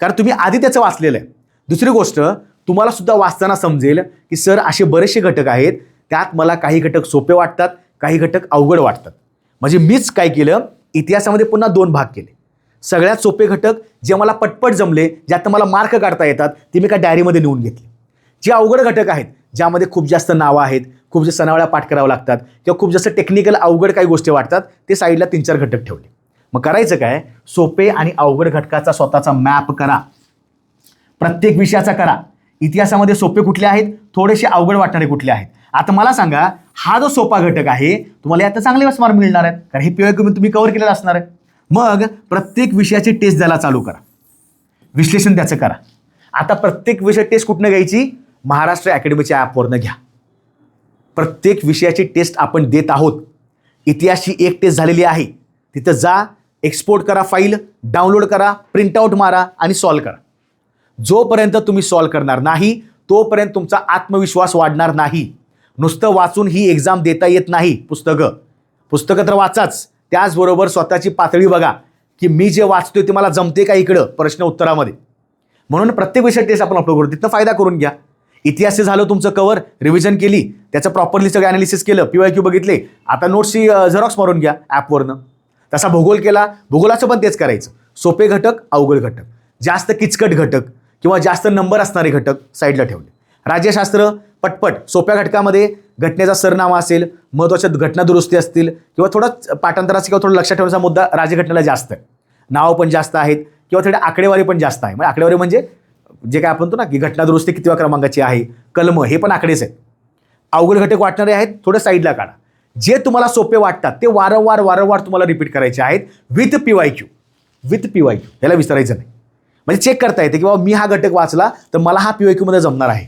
कारण तुम्ही आधी त्याचं वाचलेलं आहे. दुसरी गोष्ट, तुम्हाला सुद्धा वाचताना समजेल की सर असे बरेचसे घटक आहेत, त्यात मला काही घटक सोपे वाटतात, काही घटक अवघड वाटतात. म्हणजे मीच काय केलं, इतिहासामध्ये पुन्हा 2 भाग केले. सगळ्यात सोपे घटक जे मला पटपट जमले, ज्यात मला मार्क काढता येतात, ते मी काय डायरीमध्ये लिहून घेतले. जे अवघड घटक आहेत, ज्यामध्ये खूप जास्त नावं आहेत, खूप जास्त सनावळ्या पाठ करावं लागतात किंवा खूप जास्त टेक्निकल अवघड काही गोष्टी वाटतात, ते साईडला 3-4 घटक ठेवले. मग करायचं काय, सोपे आणि अवघड घटकाचा स्वतःचा मॅप करा, प्रत्येक विषयाचा करा. इतिहासामध्ये सोपे कुठले आहेत, थोडेसे अवघड वाटणारे कुठले आहेत. आता मला सांगा, हा जो सोपा घटक आहे तुम्हाला यात चांगले मार्क मिळणार आहेत, कारण हे PYQ तुम्ही कव्हर केलेलं असणार आहे. मग प्रत्येक विषयाची टेस्ट द्यायला चालू करा, विश्लेषण त्याचं करा. आता प्रत्येक विषय टेस्ट कुठनं घ्यायची, महाराष्ट्र अकॅडमीच्या ॲपवरनं घ्या. प्रत्येक विषयाची टेस्ट आपण देत आहोत. इतिहासची 1 टेस्ट झालेली आहे, तिथं जा, एक्सपोर्ट करा फाईल, डाउनलोड करा, प्रिंटआउट मारा आणि सॉल्व करा. जोपर्यंत तुम्ही सॉल्व करणार नाही तोपर्यंत तुमचा आत्मविश्वास वाढणार नाही. नुसतं वाचून ही एक्झाम देता येत नाही. पुस्तकं तर वाचाच, त्याचबरोबर स्वतःची पातळी बघा की मी जे वाचतोय ते मला जमते का इकडं प्रश्न उत्तरामध्ये. म्हणून प्रत्येक विषय टेस्ट आपण अपलोड करू, तिथं फायदा करून घ्या. इतिहास झालं तुमचं कव्हर, रिव्हिजन केली, त्याचं प्रॉपरली सगळं ॲनालिसिस केलं, PYQ बघितले, आता नोट्सची झेरॉक्स मारून घ्या ॲपवरनं. तसा भूगोल केला, भूगोलाचं पण तेच करायचं. सोपे घटक, अवघड घटक, जास्त किचकट घटक किंवा जास्त नंबर असणारे घटक साईडला ठेवले. राज्यशास्त्र पटपट सोप्या घटकामध्ये घटनेचा सरनामा असेल, महत्त्वाच्या घटना दुरुस्ती असतील किंवा थोडा पाठांतराचा किंवा थोडं लक्षात ठेवण्याचा मुद्दा राज्यघटनेला जास्त आहे. नावं पण जास्त आहेत किंवा थोडी आकडेवारी पण जास्त आहे. म्हणजे आकडेवारी म्हणजे जे काय आपण म्हणतो ना की घटना दुरुस्ती कितव्या क्रमांकाची आहे, कलम, हे पण आकडेच आहेत. अवघड घटक वाटणारे आहेत थोडं साईडला काढा. जे तुम्हाला सोपे वाटतात ते वारंवार तुम्हाला रिपीट करायचे आहेत विथ PYQ. याला विसरायचं नाही. म्हणजे चेक करता येते की बाबा मी हा घटक वाचला तर मला हा PYQ मध्ये जमणार आहे.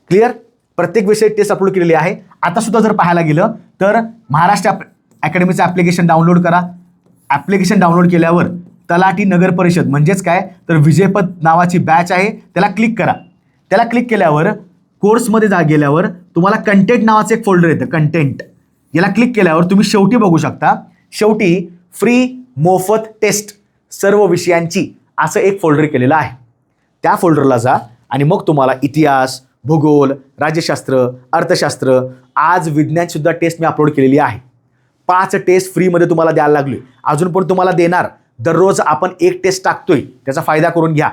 क्लिअर? प्रत्येक विषय टेस्ट अपलोड केलेली आहे. आता सुद्धा जर पाहायला गेलं तर महाराष्ट्र अकॅडमीचं ॲप्लिकेशन डाउनलोड करा. ॲप्लिकेशन डाउनलोड केल्यावर तलाठी नगर परिषद म्हणजेच काय तर विजयपथ नावाची बॅच आहे, त्याला क्लिक करा. त्याला क्लिक केल्यावर कोर्समध्ये गेल्यावर तुम्हाला कंटेंट नावाचं एक फोल्डर येतं. कंटेंट याला क्लिक केल्यावर तुम्ही शेवटी बघू शकता, शेवटी फ्री मोफत टेस्ट सर्व विषयांची असं एक फोल्डर केलेलं आहे. त्या फोल्डरला जा आणि मग तुम्हाला इतिहास, भूगोल, राज्यशास्त्र, अर्थशास्त्र, आज विज्ञानसुद्धा टेस्ट मी अपलोड केलेली आहे. 5 टेस्ट फ्रीमध्ये तुम्हाला द्यायला लागलोय. अजून पण तुम्हाला देणार. दररोज आपण एक टेस्ट टाकतोय, त्याचा फायदा करून घ्या.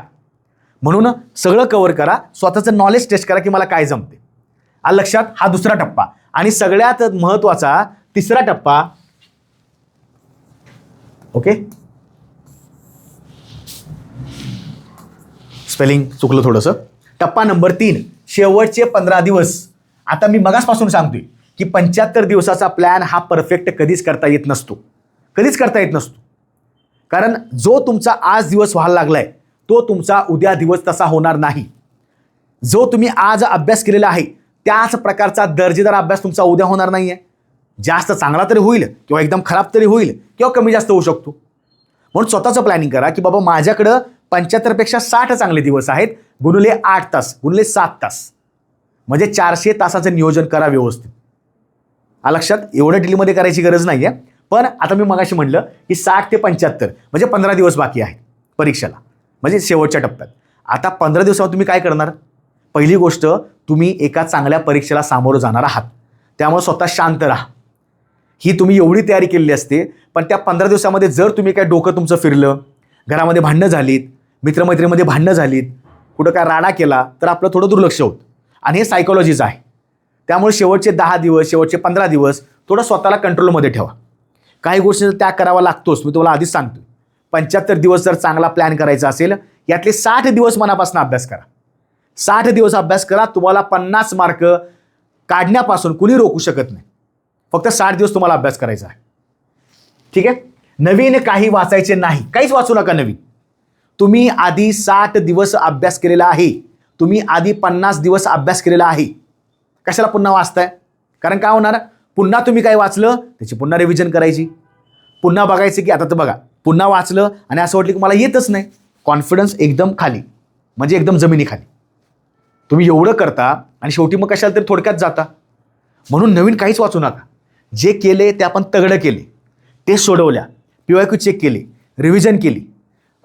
म्हणून सगळं कव्हर करा, स्वतःचं नॉलेज टेस्ट करा की मला काय जमते. लक्षात, हा दुसरा टप्पा. आणि सगळ्यात महत्त्वाचा तिसरा टप्पा, ओके, स्पेलिंग चुकलं थोडंसं. टप्पा नंबर 3, शेवटचे 15 दिवस. आता मी मगासपासून सांगतोय की 75 दिवसाचा प्लॅन हा परफेक्ट कधीच करता येत नसतो. कारण जो तुमचा आज दिवस व्हायला लागलाय तो तुमचा उद्या दिवस तसा होणार नाही. जो तुम्ही आज अभ्यास केलेला आहे त्याच प्रकारचा दर्जेदार अभ्यास तुमचा उद्या होणार नाहीये. जास्त चांगला तरी होईल किंवा एकदम खराब तरी होईल किंवा कमी जास्त होऊ शकतो. म्हणून स्वतःचं प्लॅनिंग करा की बाबा माझ्याकडं 75 पेक्षा 60 चांगले दिवस आहेत, गुणिले 8 तास, गुणिले 7 तास, म्हणजे 400 तासाचं नियोजन करा व्यवस्थित. लक्षात, एवढं डिटेलमध्ये करायची गरज नाहीये. पण आता मी मगाशी म्हटलं की 60 ते 75 म्हणजे 15 दिवस बाकी आहेत परीक्षेला, म्हणजे शेवटच्या टप्प्यात. आता 15 दिवसावर तुम्ही काय करणार? पहिली गोष्ट, तुम्ही एका चांगल्या परीक्षेला सामोरं जाणार आहात, त्यामुळे स्वतः शांत राहा. ही तुम्ही एवढी तयारी केलेली असते, पण त्या 15 दिवसामध्ये जर तुम्ही काय डोकं तुमचं फिरलं, घरामध्ये भांडणं झालीत, मित्रमैत्रीमध्ये भांडणं झालीत, कुठं काय राडा केला, तर आपलं थोडं दुर्लक्ष होतं. आणि हे सायकोलॉजीच आहे. त्यामुळे शेवटचे 10 दिवस, शेवटचे 15 दिवस थोडं स्वतःला कंट्रोलमध्ये ठेवा. काही गोष्टी त्याग करावा लागतोच, मी तुम्हाला आधीच सांगतो. 75 दिवस जर चांगला प्लॅन करायचा असेल, यातले 60 दिवस मनापासून अभ्यास करा. 60 दिवस अभ्यास करा. तुम्हाला 50 मार्क काढण्यापासून कुणी रोखू शकत नाही. फक्त 60 दिवस तुम्हाला अभ्यास करायचा आहे. ठीक आहे? नवीन काही वाचायचे नाही, काहीच वाचू नका नवीन. तुम्ही आधी 60 दिवस अभ्यास केलेला आहे, तुम्ही आधी 50 दिवस अभ्यास केलेला आहे. कशाला पुन्हा वाचताय? कारण काय होणार, पुन्हा तुम्ही काय वाचलं त्याची पुन्हा रिव्हिजन करायची, पुन्हा बघायचं की आता तर बघा पुन्हा वाचलं आणि असं वाटलं की मला येतच नाही, कॉन्फिडन्स एकदम खाली, म्हणजे एकदम जमिनीखाली. तुम्ही एवढं करता आणि शेवटी मग कशाला तरी थोडक्यात जाता. म्हणून नवीन काहीच वाचू नका. जे केले ते आपण तगडं केले, टेस्ट सोडवल्या, PYQ चेक केले, रिव्हिजन केली,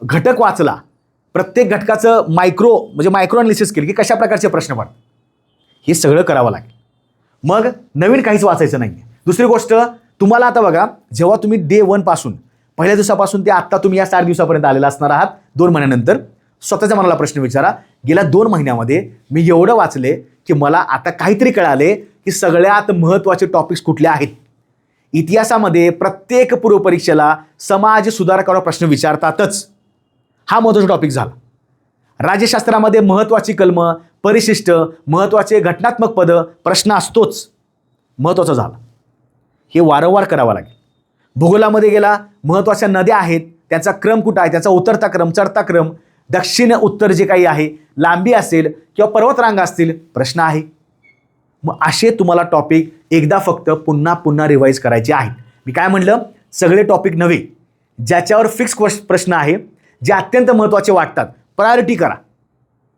घटक वाचला, प्रत्येक घटकाचं मायक्रो अनालिसिस केली की कशा प्रकारचे प्रश्न पडतात, हे सगळं करावं लागेल. मग नवीन काहीच वाचायचं नाही. दुसरी गोष्ट, तुम्हाला आता बघा, जेव्हा तुम्ही डे 1 पासून, पहिल्या दिवसापासून ते आत्ता तुम्ही या 60 दिवसापर्यंत आलेला असणार आहात, 2 महिन्यानंतर स्वतःच्या मनाला प्रश्न विचारा, गेल्या 2 महिन्यामध्ये मी एवढं वाचले की मला आता काहीतरी कळाले की सगळ्यात महत्त्वाचे टॉपिक्स कुठले आहेत. इतिहासामध्ये प्रत्येक पूर्वपरीक्षेला समाज सुधारकावर प्रश्न विचारतातच, हा महत्त्वाचा टॉपिक झाला. राज्यशास्त्रामध्ये महत्त्वाची कलम, परिशिष्ट, महत्त्वाचे घटनात्मक पद प्रश्न असतोच, महत्त्वाचा झाला. हे वारंवार करावं लागेल. भूगोलामध्ये गेला, महत्त्वाच्या नद्या आहेत, त्यांचा क्रम कुठं आहे, त्याचा उतरता क्रम, चढता क्रम, दक्षिण उत्तर जे काही आहे, लांबी असेल किंवा पर्वतरांगा असतील, प्रश्न आहे. मग असे तुम्हाला टॉपिक एकदा फक्त पुन्हा पुन्हा रिवाईज करायचे आहेत. मी काय म्हटलं, सगळे टॉपिक नव्हे, ज्याच्यावर फिक्स प्रश्न आहे, जे अत्यंत महत्त्वाचे वाटतात, प्रायोरिटी करा.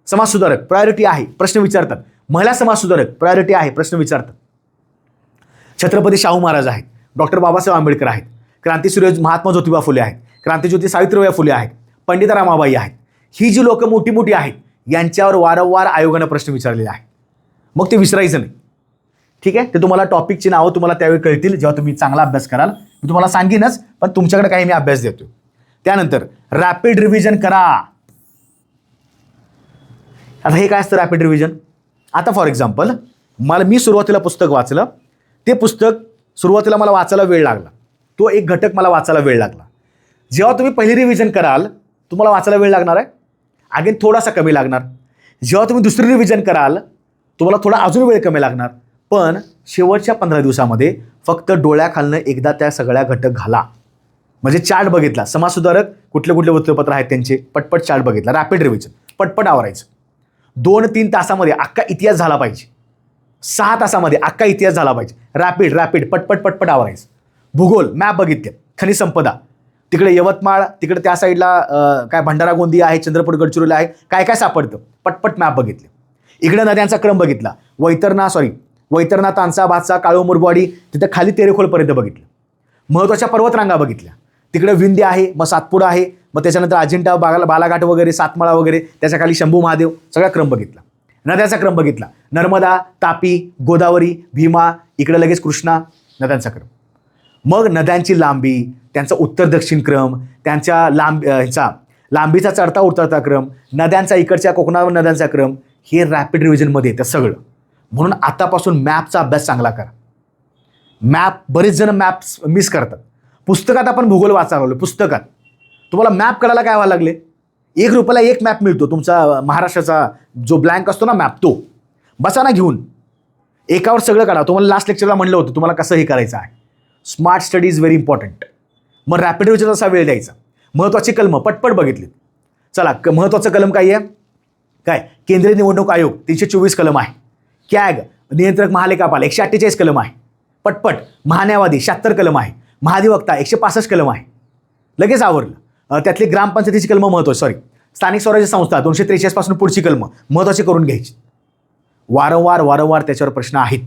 समाजसुधारक प्रायोरिटी आहे, प्रश्न विचारतात. महिला समाजसुधारक प्रायोरिटी आहे, प्रश्न विचारतात. छत्रपती शाहू महाराज आहेत, डॉक्टर बाबासाहेब आंबेडकर आहेत, क्रांतीसूर्य महात्मा ज्योतिबा फुले आहेत, क्रांतिज्योती सावित्रीबाई फुले आहेत, पंडिता रमाबाई आहेत. ही जी लोकं मोठी मोठी आहेत, यांच्यावर वारंवार आयोगानं प्रश्न विचारलेले आहेत. मग ते विसरायचं नाही. ठीक आहे? ते तुम्हाला टॉपिकची नावं तुम्हाला त्यावेळी कळतील जेव्हा तुम्ही चांगला अभ्यास कराल. मी तुम्हाला सांगेनच, पण तुमच्याकडे काही मी अभ्यास देतो. त्यानंतर रॅपिड रिव्हिजन करा. आता हे काय असतं रॅपिड रिव्हिजन? आता फॉर एक्झाम्पल मी सुरुवातीला पुस्तक वाचलं, ते पुस्तक सुरुवातीला मला वाचायला वेळ लागला, तो एक घटक मला वाचायला वेळ लागला. जेव्हा तुम्ही पहिली रिव्हिजन कराल तुम्हाला वाचायला वेळ लागणार आहे, अगेन थोडासा कमी लागणार. जेव्हा तुम्ही दुसरी रिव्हिजन कराल तुम्हाला थोडा अजून वेळ कमी लागणार. पण शेवटच्या 15 दिवसामध्ये फक्त डोळ्याखालनं एकदा त्या सगळ्या घटक घाला, म्हणजे चार्ट बघितला, समाजसुधारक कुठले कुठले वृत्तपत्र आहेत त्यांचे पटपट चार्ट बघितला, रॅपिड रिव्हिजन पटपट आवरायचं. 2-3 तासामध्ये अख्खा इतिहास झाला पाहिजे, 6 तासामध्ये अख्खा इतिहास झाला पाहिजे, रॅपिड पटपट आवरायचं. भूगोल मॅप बघितले, खनिज संपदा, तिकडे यवतमाळ, तिकडे त्या साईडला काय भंडारा गोंदिया आहे, चंद्रपूर गडचिरोली आहे, काय काय सापडतं पटपट मॅप बघितले. इकडे नद्यांचा क्रम बघितला, वैतरणा, तानसा, भातसा, काळू, मुरबाडी, तिथे खाली तेरेखोलपर्यंत बघितलं. महत्त्वाच्या पर्वतरांगा बघितल्या, तिकडे विंध्य आहे, मग सातपुडा आहे, मग त्याच्यानंतर अजिंठा, बालाघाट वगैरे, सातमाळा वगैरे, त्याच्या खाली शंभू महादेव, सगळा क्रम बघितला. नद्याचा क्रम बघितला, नर्मदा, तापी, गोदावरी, भीमा, इकडे लगेच कृष्णा, नद्यांचा क्रम. मग नद्यांची लांबी, त्यांचा उत्तर दक्षिण क्रम, त्यांच्या लांबीचा चढता उतरता क्रम, नद्यांचा इकडच्या कोकणावर नद्यांचा क्रम, हे रॅपिड रिव्हिजनमध्ये येतं सगळं. म्हणून आतापासून मॅपचा अभ्यास चांगला करा. बरेच जण मॅप्स मिस करतात. पुस्तकात आपण भूगोल वाचायला लागलो, पुस्तकात तुम्हाला मॅप करायला काय व्हायला लागले, ₹1 एक मॅप मिळतो तुमचा महाराष्ट्राचा जो ब्लँक असतो ना मॅप, तो बसा ना घेऊन, एकावर सगळं काढा. तुम्हाला लास्ट लेक्चरला म्हणलं होतं तुम्हाला कसं हे करायचं आहे. Smart study is very important. मग रॅपिड रिव्हिजन असा वेळ द्यायचा. महत्त्वाची कलम पटपट बघितली. चला, महत्त्वाचं कलम काय आहे, काय केंद्रीय निवडणूक आयोग 324 कलम आहे, कॅग नियंत्रक महालेखापाल 148 कलम आहे, पटपट महान्यायवादी 76 कलम आहे, महाधिवक्ता 165 कलम आहे, लगेच आवरलं. त्यातली ग्रामपंचायतीची कलम महत्त्वाची, स्थानिक स्वराज्य संस्था 243 पासून पुढची कलम महत्त्वाची करून घ्यायची. वारंवार त्याच्यावर प्रश्न आहेत.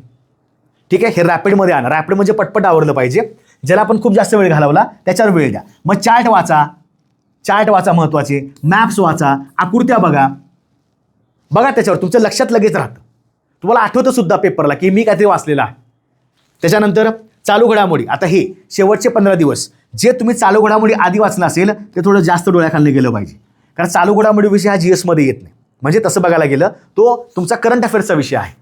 ठीक आहे, हे रॅपिडमध्ये आणा. रॅपिड म्हणजे पटपट आवरलं पाहिजे. ज्याला आपण खूप जास्त वेळ घालवला त्याच्यावर वेळ द्या. मग चार्ट वाचा महत्त्वाचे, मॅप्स वाचा, आकृत्या बघा त्याच्यावर तुमच्या लक्षात लगेच राहतं. तुम्हाला आठवतं सुद्धा पेपरला की मी काहीतरी वाचलेलं आहे. त्याच्यानंतर चालू घडामोडी. आता हे शेवटचे 15 दिवस जे तुम्ही चालू घडामोडी आधी वाचलं असेल ते थोडं जास्त डोळ्याखाली गेलं पाहिजे, कारण चालू घडामोडी विषय हा GS मध्ये येत नाही. म्हणजे तसं बघायला गेलं तो तुमचा करंट अफेअर्सचा विषय आहे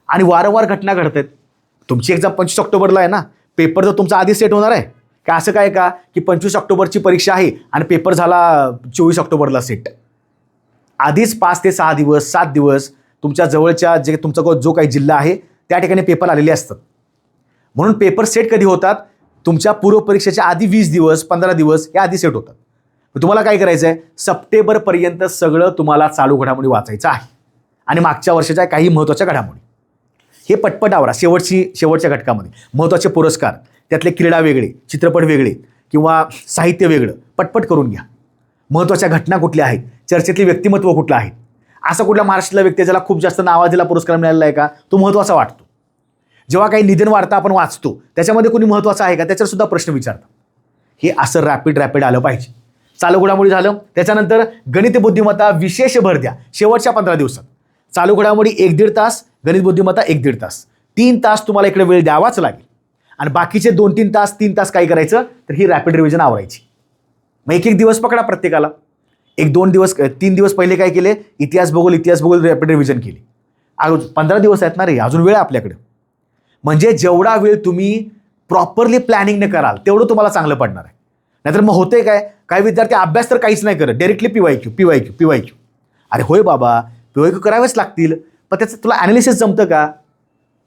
आणि वारंवार घटना घडत आहेत. तुमची एक्झाम 25 ऑक्टोबरला आहे ना, पेपर तर तुमचा आधी सेट होणार आहे का? असं काय का की 25 ऑक्टोबरची परीक्षा आहे आणि पेपर झाला 24 ऑक्टोबरला सेट. आधीच 5 ते 6 दिवस 7 दिवस तुमच्या जवळच्या जे तुमचा जो काही जिल्हा आहे त्या ठिकाणी पेपर आलेले असतात. म्हणून पेपर सेट कधी होतात, तुमच्या पूर्वपरीक्षेच्या आधी 20 दिवस 15 दिवस या आधी सेट होतात. तुम्हाला काय करायचं आहे, सप्टेंबरपर्यंत सगळं तुम्हाला चालू घडामोडी वाचायचं आहे आणि मागच्या वर्षाच्या काही महत्त्वाच्या घडामोडी हे पटपट आवरा. शेवटच्या घटकामध्ये महत्त्वाचे पुरस्कार, त्यातले क्रीडा वेगळे, चित्रपट वेगळे किंवा साहित्य वेगळं पटपट करून घ्या. महत्त्वाच्या घटना कुठल्या आहेत, चर्चेतली व्यक्तिमत्व कुठलं आहे, असा कुठला महाराष्ट्रातला व्यक्ती ज्याला खूप जास्त नावाजलेला पुरस्कार मिळालेला आहे का, तो महत्त्वाचा वाटतो. जेव्हा काही निधन वार्ता आपण वाचतो त्याच्यामध्ये कोणी महत्त्वाचं आहे का, त्याच्यावर सुद्धा प्रश्न विचारतात. हे असं रॅपिड आलं पाहिजे. चालू घडामोडी झालं. त्याच्यानंतर गणित बुद्धिमत्ता विशेष भर द्या शेवटच्या 15 दिवसात. चालू घडामोडी 1-1.5 तास, गणित बुद्धिमत्ता 1-1.5 तास, 3 तास तुम्हाला इकडे वेळ द्यावाच लागेल. आणि बाकीचे 2-3 तास 3 तास काय करायचं तर ही रॅपिड रिव्हिजन आवरायची. मग एक दिवस पकडा प्रत्येकाला. 1-2 दिवस 3 दिवस पहिले काय केले, इतिहास भूगोल रॅपिड रिव्हिजन केली. 15 दिवस आहेत ना रे, अजून वेळ आहे आपल्याकडे. म्हणजे जेवढा वेळ तुम्ही प्रॉपरली प्लॅनिंगने कराल तेवढं तुम्हाला चांगलं पडणार आहे. नाहीतर मग होते काय विद्यार्थी अभ्यास तर काहीच नाही करत, डायरेक्टली PYQ. अरे होय बाबा, PYQ करावेच लागतील, पण त्याचं तुला ॲनालिसिस जमतं का?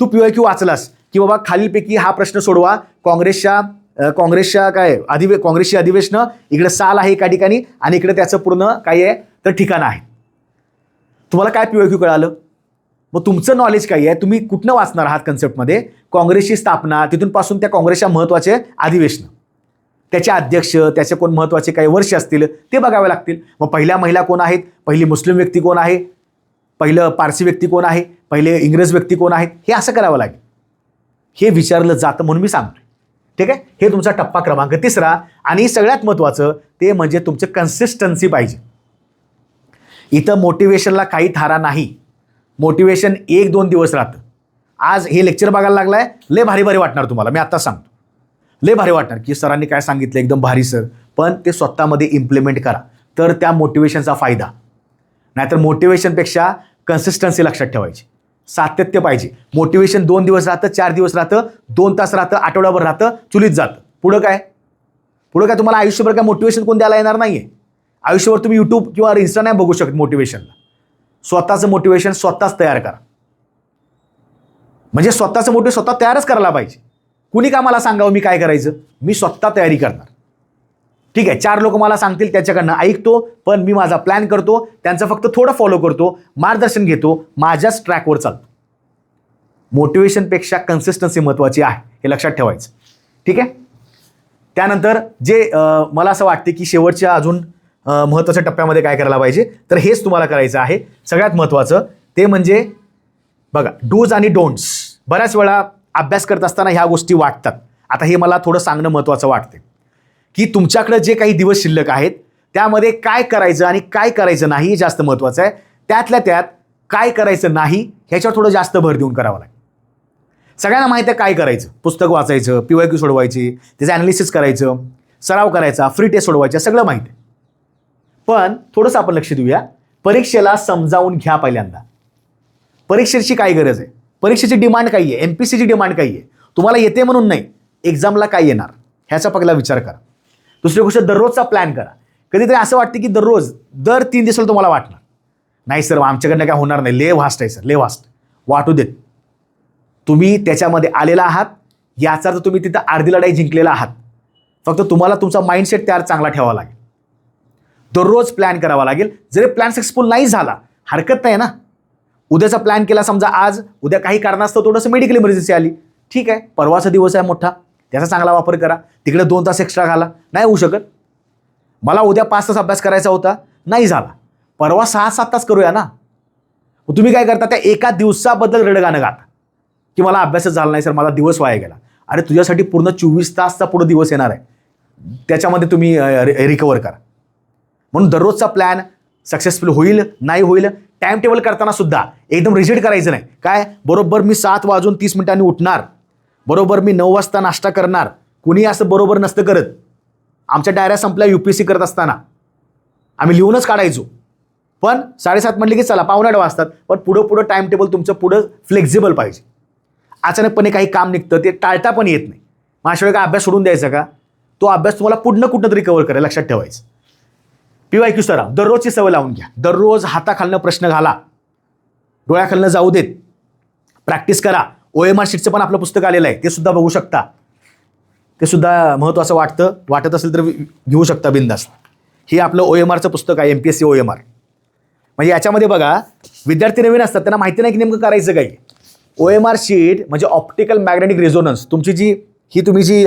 तू PYQ वाचलास की बाबा खालीलपैकी हा प्रश्न सोडवा, काँग्रेसच्या काँग्रेसची अधिवेशनं, इकडे साल आहे एका ठिकाणी आणि इकडे त्याचं पूर्ण काय आहे तर ठिकाण आहे. तुम्हाला काय PYQ कळालं? मग तुमचं नॉलेज काय आहे, तुम्ही कुठनं वाचणार आहात कन्सेप्टमध्ये? काँग्रेसची स्थापना, तिथून पासून त्या काँग्रेसच्या महत्त्वाचे अधिवेशनं, त्याचे अध्यक्ष, त्याचे कोण महत्त्वाचे काही वर्ष असतील ते बघावे लागतील. मग पहिल्या महिला कोण आहेत, पहिली मुस्लिम व्यक्ती कोण आहे, पहिलं पारसी व्यक्ती कोण आहे, पहिले इंग्रज व्यक्ती कोण आहेत, हे असं करावं लागेल. हे विचारलं जातं म्हणून मी सांगतो. ठीक आहे, हे तुमचा टप्पा क्रमांक 3. आणि सगळ्यात महत्त्वाचं ते म्हणजे तुमचं कन्सिस्टन्सी पाहिजे. इथं मोटिवेशनला काही थारा नाही. मोटिवेशन 1-2 दिवस राहतं. आज हे लेक्चर बघायला लागलाय, लय भारी वाटणार तुम्हाला, मी आत्ता सांगतो. लय भारी वाटणार की सरांनी काय सांगितलं एकदम भारी सर, पण ते स्वतःमध्ये इम्प्लिमेंट करा तर त्या मोटिवेशनचा फायदा. नाहीतर मोटिवेशनपेक्षा कन्सिस्टन्सी लक्षात ठेवायची. सातत्य पाहिजे. मोटिवेशन 2 दिवस राहतं, 4 दिवस राहतं, 2 तास राहतं, आठवड्याभर राहतं, चुलीत जातं. पुढं काय तुम्हाला आयुष्यभर काय मोटिवेशन कोण द्यायला येणार नाहीये. आयुष्यभर तुम्ही यूट्यूब किंवा इन्स्टा नाही बघू शकत मोटिवेशनला. स्वतःचं मोटिवेशन स्वतःच तयार करा. म्हणजे स्वतःचं मोटिवेशन स्वतः तयारच करायला पाहिजे. कुणी का मला सांगावं मी काय करायचं, मी स्वतः तयारी करणार. ठीक आहे, 4 लोक मला सांगतील त्याच्याकडनं ऐकतो, पण मी माझा प्लॅन करतो, त्यांचं फक्त थोडं फॉलो करतो, मार्गदर्शन घेतो, माझ्याच ट्रॅकवर चालतो. मोटिवेशनपेक्षा कन्सिस्टन्सी महत्त्वाची आहे, हे लक्षात ठेवायचं. ठीक आहे. त्यानंतर जे मला असं वाटते की शेवटच्या अजून महत्त्वाच्या टप्प्यामध्ये काय करायला पाहिजे, तर हेच तुम्हाला करायचं आहे. सगळ्यात महत्त्वाचं ते म्हणजे बघा, डूज आणि डोंट्स. बऱ्याच वेळा अभ्यास करत असताना ह्या गोष्टी वाटतात. आता हे मला थोडं सांगणं महत्त्वाचं वाटते की तुमच्याकडे जे काही दिवस शिल्लक आहेत त्यामध्ये काय करायचं आणि काय करायचं नाही हे जास्त महत्त्वाचं आहे. त्यातल्या त्यात काय करायचं नाही ह्याच्यावर थोडं जास्त भर देऊन करावं लागेल. सगळ्यांना माहिती आहे काय करायचं, पुस्तक वाचायचं, PYQ सोडवायची, त्याचं ॲनालिसिस करायचं, सराव करायचा, फ्री टेस्ट सोडवायच्या, सगळं माहिती आहे. पण थोडंसं आपण लक्ष देऊया, परीक्षेला समजावून घ्या. पहिल्यांदा परीक्षेची काय गरज आहे, परीक्षेची डिमांड काय आहे, MPSCची डिमांड काय आहे, तुम्हाला येते म्हणून नाही, एक्झामला काय येणार ह्याचा पहिला विचार करा. दुसरी गोष्ट, दररोजचा प्लॅन करा. कधीतरी असं वाटतं की दर 3 दिवसाला तुम्हाला वाटणार नाही सर आमच्याकडनं काय होणार नाही, ले व्हास्ट आहे सर, ले व्हास्ट. वाटू देत, तुम्ही त्याच्यामध्ये आलेला आहात याचा अर्थ तुम्ही तिथं अर्धी लढाई जिंकलेला आहात. फक्त तुम्हाला तुमचा माइंडसेट तयार चांगला ठेवावा लागेल. दररोज प्लॅन करावा लागेल. जरी प्लॅन सक्सेसफुल नाही झाला हरकत नाही ना. उद्याचा प्लॅन केला समजा आज, उद्या काही कारणास्तव थोडंसं मेडिकल इमर्जन्सी आली, ठीक आहे, परवाचा दिवस आहे मोठा, त्याचा चांगला वापर करा. तिकडे 2 तास एक्स्ट्रा घाला. नाही होऊ शकत, मला उद्या 5 तास अभ्यास करायचा होता, नाही झाला, परवा 6-7 तास करूया ना. तुम्ही काय करता, त्या एका दिवसाबद्दल रडगाणं गाता की मला अभ्यासच झाला नाही सर, मला दिवस वाया गेला. अरे तुझ्यासाठी पूर्ण 24 तासचा पुढे दिवस येणार आहे, त्याच्यामध्ये तुम्ही रिकवर करा. म्हणून दररोजचा प्लॅन सक्सेसफुल होईल नाही होईल, टाइम टेबल करताना सुद्धा एकदम रिजिड करायचं नाही. काय, बरोबर मी 7:30 उठणार, बरोबर मी 9 वाजता नाश्ता करणार. कुणी असं बरोबर नसतं करत. आमच्या डायऱ्या संपल्या UPSC करत असताना आम्ही लिहूनच काढायचो. पण 7:30 म्हटले की चला 7:45 वाजतात. पण पुढं टाइम टेबल तुमचं पुढं फ्लेक्झिबल पाहिजे. अचानकपणे काही काम निघतं, ते टाळता पण येत नाही. मग अशा वेळी काय अभ्यास सोडून द्यायचा का? तो अभ्यास तुम्हाला पुढनं कुठं तरी रिकवर करेल, लक्षात ठेवायचं. PYQ सराव दररोजची सवय लावून घ्या. दररोज हाताखालनं प्रश्न घाला, डोळ्याखालनं जाऊ देत, प्रॅक्टिस करा. OMR शीटचं पण आपलं पुस्तक आलेलं आहे, ते सुद्धा बघू शकता. ते सुद्धा महत्त्वाचं वाटत असेल तर घेऊ शकता बिंदास. हे आपलं OMRचं पुस्तक आहे, MPSC OMR. म्हणजे याच्यामध्ये बघा, विद्यार्थी नवीन असतात, त्यांना माहिती नाही की नेमकं करायचं काय. OMR शीट म्हणजे ऑप्टिकल मॅग्नेटिक रेझोनन्स. तुमची तुम्ही जी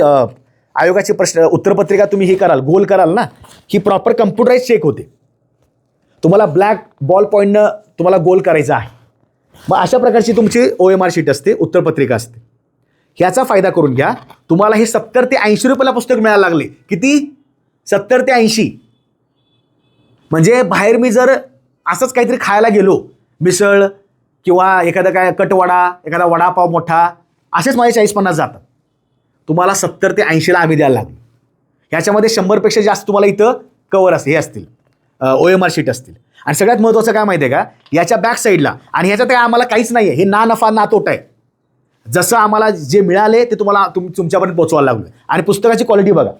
आयोगाची उत्तरपत्रिका तुम्ही कराल, गोल कराल ना, ही प्रॉपर कम्प्युटराइज चेक होते. तुम्हाला ब्लॅक बॉल पॉईंटनं तुम्हाला गोल करायचा आहे. मग अशा प्रकारची तुमची OMR शीट असते, उत्तरपत्रिका असते. ह्याचा फायदा करून घ्या. तुम्हाला हे 70 ते 80 रुपयाला पुस्तक मिळायला लागले. किती? 70 ते 80. म्हणजे बाहेर मी जर असंच काहीतरी खायला गेलो, मिसळ किंवा एखादा काय कटवडा, एखादा वडापाव मोठा, असेच माझे 40-50 जातात. तुम्हाला 70 ते 80ला आम्ही द्यायला लागलो. ह्याच्यामध्ये 100पेक्षा जास्त तुम्हाला इथं कवर हे असतील, OMR शीट असतील. आणि सगळ्यात महत्त्वाचं काय माहिती आहे का, याच्या बॅक साईडला, आणि ह्याच्यात काय आम्हाला काहीच नाही आहे, हे ना नफा ना तोटा आहे. जसं आम्हाला जे मिळाले ते तुम्हाला तुमच्यापर्यंत पोहोचवायला लागलं. आणि पुस्तकाची क्वालिटी बघा.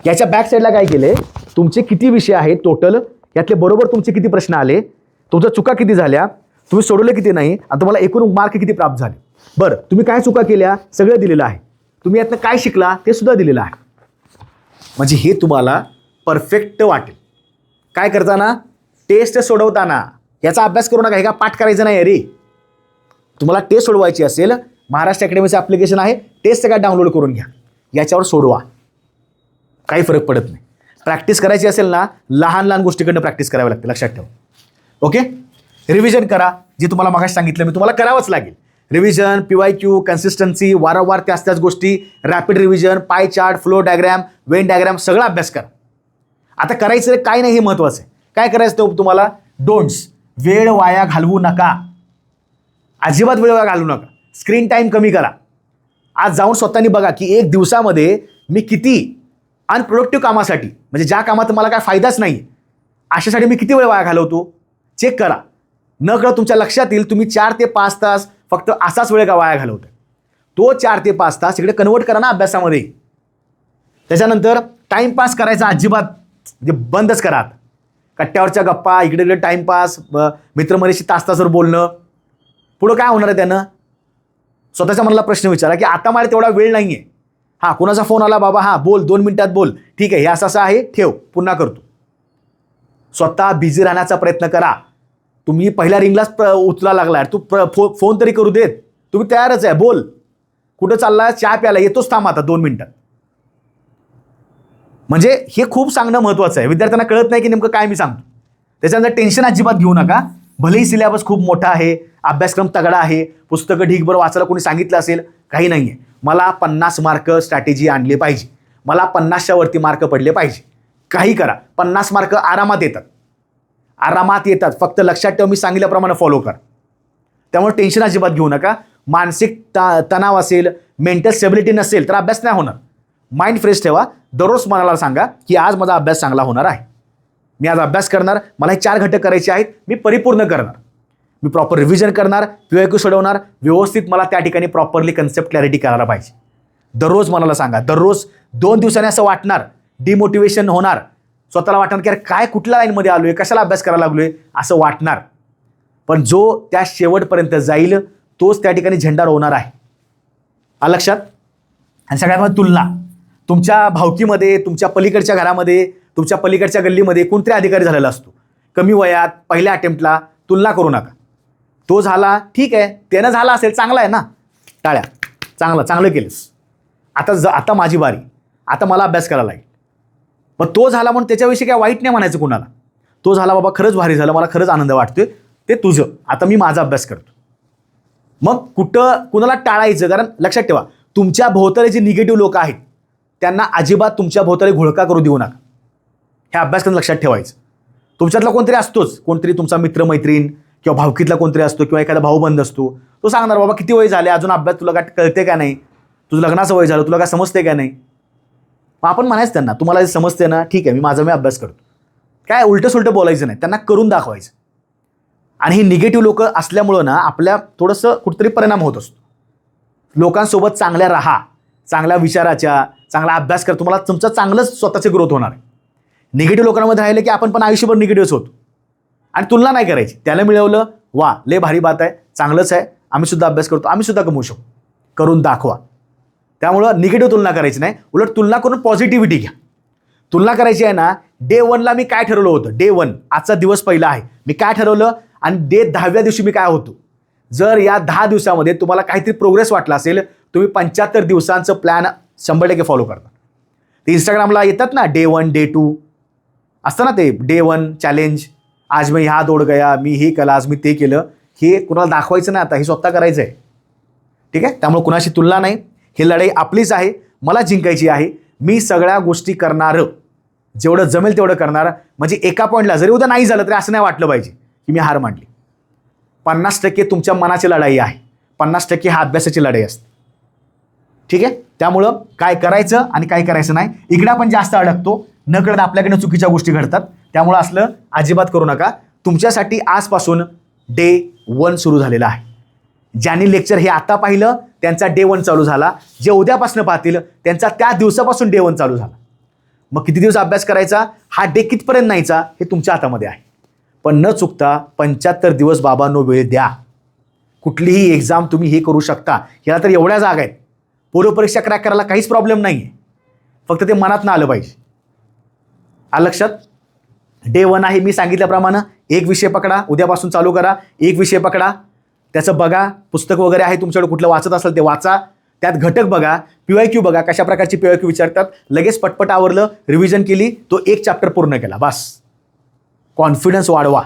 याच्या बॅक साईडला काय केले, तुमचे किती विषय आहेत टोटल, यातले बरोबर तुमचे किती प्रश्न आले, तुमच्या चुका किती झाल्या, तुम्ही सोडवले किती नाही, आणि तुम्हाला एकूण मार्क किती प्राप्त झाले. बरं, तुम्ही काय चुका केल्या सगळं दिलेलं आहे. तुम्ही यातनं काय शिकला ते सुद्धा दिलेलं आहे. म्हणजे हे तुम्हाला परफेक्ट वाटेल. काय करताना, टेस्ट सोडवताना याचा अभ्यास करू नका, हे का पाठ करायचं नाही रे. तुम्हाला टेस्ट सोडवायची असेल, महाराष्ट्र अकॅडमीचं ॲप्लिकेशन आहे, टेस्ट सगळ्यात डाउनलोड करून घ्या, याच्यावर सोडवा, काही फरक पडत नाही. प्रॅक्टिस करायची असेल ना, लहान लहान गोष्टीकडनं प्रॅक्टिस करावी लागते, लक्षात ठेवा. ओके, रिव्हिजन करा. जे तुम्हाला मागाशी सांगितलं मी, तुम्हाला करावंच लागेल. रिव्हिजन, PYQ, कन्सिस्टन्सी, वारंवार त्याच गोष्टी, rapid revision, pie chart, flow diagram, Wien diagram, सगळा अभ्यास करा. आता करायचं काय नाही हे महत्त्वाचं आहे. काय करायचं तुम्हाला, डोंट्स, वेळ वाया घालवू नका. अजिबात वेळ वाया घालवू नका. स्क्रीन टाईम कमी करा. आज जाऊन स्वतःनी बघा की एक दिवसामध्ये मी किती अनप्रोडक्टिव्ह कामासाठी, म्हणजे ज्या कामात मला काय फायदाच नाही, अशासाठी मी किती वेळ वाया घालवतो, चेक करा. नकळत तुमच्या लक्षात येईल तुम्ही 4 ते 5 तास फक्त असाच वेळ का वाया घालवताय. तो 4 ते 5 तास इकडे कन्वर्ट करा ना अभ्यासामध्ये. त्याच्यानंतर टाइमपास करायचा अजिबात म्हणजे बंदच करा. कट्ट्यावरच्या गप्पा, इकडे इकडे टाइमपास, मित्रमंडळीशी तासभर बोलणं, पुढं काय होणार आहे त्यानं? स्वतःच्या मनाला प्रश्न विचारा की आता मला तेवढा वेळ नाही आहे. हां, कोणाचा फोन आला, बाबा हां बोल, 2 मिनिटात बोल, ठीक आहे, हे असं आहे, ठेव, पुन्हा करतो. स्वतः बिझी राहण्याचा प्रयत्न करा. तुम्ही पहिल्या रिंगलाच उचला लागला, तू फोन तरी करू देत, तुम्ही तयारच आहे, बोल, कुठं चालला, चहा प्यायला, येतोच, थांब आता 2 मिनिटात. म्हणजे हे खूप सांगणं महत्त्वाचं आहे. विद्यार्थ्यांना कळत नाही की नेमकं काय मी सांगतो. त्याच्यानंतर टेन्शन अजिबात घेऊ नका. भलेही सिलेबस खूप मोठा आहे, अभ्यासक्रम तगडा आहे, पुस्तकं ढीगभर वाचायला कोणी सांगितलं असेल, काही नाही आहे. मला 50 मार्क स्ट्रॅटेजी आणले पाहिजे, मला 50च्या वरती मार्क पडले पाहिजे. काही करा, 50 मार्क आरामात येतात, आरामात येतात. फक्त लक्षात ठेवा, मी सांगितल्याप्रमाणे फॉलो करा. त्यामुळे टेन्शन अजिबात घेऊ नका. मानसिक तणाव असेल, मेंटल स्टेबिलिटी नसेल तर अभ्यास नाही होणार. माइंड फ्रेश ठेवा. दररोज मनाला सांगा की आज माझा अभ्यास चांगला होणार आहे, मी आज अभ्यास करणार, मला हे 4 घटक करायचे आहेत, मी परिपूर्ण करणार, मी प्रॉपर रिव्हिजन करणार, PYQ सोडवणार, व्यवस्थित मला त्या ठिकाणी प्रॉपरली कन्सेप्ट क्लॅरिटी करायला पाहिजे. दररोज मनाला सांगा. दररोज 2 दिवसांनी असं वाटणार, डिमोटिवेशन होणार, स्वतःला वाटणार की अरे काय कुठल्या लाईनमध्ये आलो आहे, कशाला अभ्यास करायला लागलो आहे असं वाटणार. पण जो त्या शेवटपर्यंत जाईल तोच त्या ठिकाणी झेंडा रोवणार आहे. लक्षात. आणि सगळ्यात महत्त्वाची तुलना. तुमच्या भावकीमध्ये, तुमच्या पलीकडच्या घरामध्ये, तुमच्या पलीकडच्या गल्लीमध्ये कोणतरी अधिकारी झालेला असतो, कमी वयात, पहिल्या अटेम्प्टला. तुलना करू नका. तो झाला, ठीक आहे, त्यानं झाला असेल, चांगला आहे ना, टाळ्या, चांगलं केलंस. आता माझी बारी, आता मला अभ्यास करायला लागेल. मग तो झाला म्हणून त्याच्याविषयी काय वाईट नाही म्हणायचं कुणाला. तो झाला, बाबा खरंच भारी झालं, मला खरंच आनंद वाटतोय, ते तुझं, आता मी माझा अभ्यास करतो. मग कुणाला टाळायचं? कारण लक्षात ठेवा, तुमच्या भोवताली जे निगेटिव्ह लोक आहेत त्यांना अजिबात तुमच्या भोवताली घोळका करू देऊ नका. हे अभ्यासक्रम लक्षात ठेवायचं. तुमच्यातला कोणतरी असतोच, कोणतरी तुमचा मित्रमैत्रीण किंवा भावकीतला कोणतरी असतो किंवा एखादा भाऊबंद असतो, तो सांगणार, बाबा किती वय झाले, अजून अभ्यास तुला काय कळते का नाही, तुझं लग्नाचं वय झालं, तुला काय समजते का नाही. मग आपण म्हणायचं त्यांना, तुम्हाला जे समजते ना, ठीक आहे, मी अभ्यास करतो. काय उलटं सुलटं बोलायचं नाही, त्यांना करून दाखवायचं. आणि ही निगेटिव्ह लोक असल्यामुळं ना आपल्या थोडंसं कुठेतरी परिणाम होत असतो. लोकांसोबत चांगल्या राहा, चांगल्या विचाराच्या, चांगला अभ्यास कर, तुम्हाला तुमचं चांगलंच स्वतःचे ग्रोथ होणार आहे. निगेटिव्ह लोकांमध्ये राहिलं की आपण पण आयुष्यभर निगेटिव्हच होतो. आणि तुलना नाही करायची. त्याला मिळवलं, वा, लय भारी बात आहे, चांगलंच आहे, आम्ही सुद्धा अभ्यास करतो, आम्ही सुद्धा कमवू शकतो, करून दाखवा. त्यामुळं निगेटिव्ह तुलना करायची नाही, उलट तुलना करून पॉझिटिव्हिटी घ्या. तुलना करायची आहे ना, डे 1ला मी काय ठरवलं होतं, डे 1, आजचा दिवस पहिला आहे, मी काय ठरवलं, आणि डे 10व्या दिवशी मी काय होतो. जर या 10 दिवसामध्ये तुम्हाला काहीतरी प्रोग्रेस वाटला असेल, तुम्ही 75 दिवसांचं प्लॅन 100% फॉलो करता. ते इंस्टाग्रामला येतात ना, डे 1, डे 2 असतं ना, ते डे 1 चॅलेंज, आज मी ह्या दौड गया, मी हे केलं, आज मी ते केलं. हे कुणाला दाखवायचं नाही, आता हे स्वतः करायचं आहे. ठीक आहे. त्यामुळे कुणाशी तुलना नाही, ही लढाई आपलीच आहे, मला जिंकायची आहे. मी सगळ्या गोष्टी करणार, जेवढं जमेल तेवढं करणार. म्हणजे एका पॉईंटला जरी उद्या नाही झालं तरी असं नाही वाटलं पाहिजे की मी हार मांडली. 50% तुमच्या मनाची लढाई आहे, 50% हा अभ्यासाची लढाई असते. ठीक आहे. त्यामुळं काय करायचं आणि काय करायचं नाही, इकडे आपण जास्त अडकतो, नकळत आपल्याकडनं चुकीच्या गोष्टी घडतात. त्यामुळं असलं अजिबात करू नका. तुमच्यासाठी आजपासून डे 1 सुरू झालेला आहे. ज्यांनी लेक्चर हे आता पाहिलं त्यांचा डे 1 चालू झाला, जे उद्यापासून पाहतील त्यांचा त्या दिवसापासून डे 1 चालू झाला. मग किती दिवस अभ्यास करायचा, हा डे कितपर्यंत न्यायचा हे तुमच्या हातामध्ये आहे. पण न चुकता 75 दिवस बाबांनो वेळ द्या. कुठलीही एक्झाम तुम्ही हे करू शकता. याला तर एवढ्या जागा आहेत, पूर्वपरीक्षा क्रॅक करायला काहीच प्रॉब्लेम नाही आहे, फक्त ते मनात ना आलं पाहिजे. लक्षात. डे 1 आहे, मी सांगितल्याप्रमाणे एक विषय पकडा, उद्यापासून चालू करा, एक विषय पकडा, त्याचं बघा, पुस्तक वगैरे आहे तुमच्याकडे, कुठलं वाचत असेल ते वाचा, त्यात घटक बघा, PYQ बघा, कशा प्रकारची PYQ विचारतात, लगेच पटपट आवरलं, रिव्हिजन केली, तो एक चॅप्टर पूर्ण केला, बस. कॉन्फिडन्स वाढवा.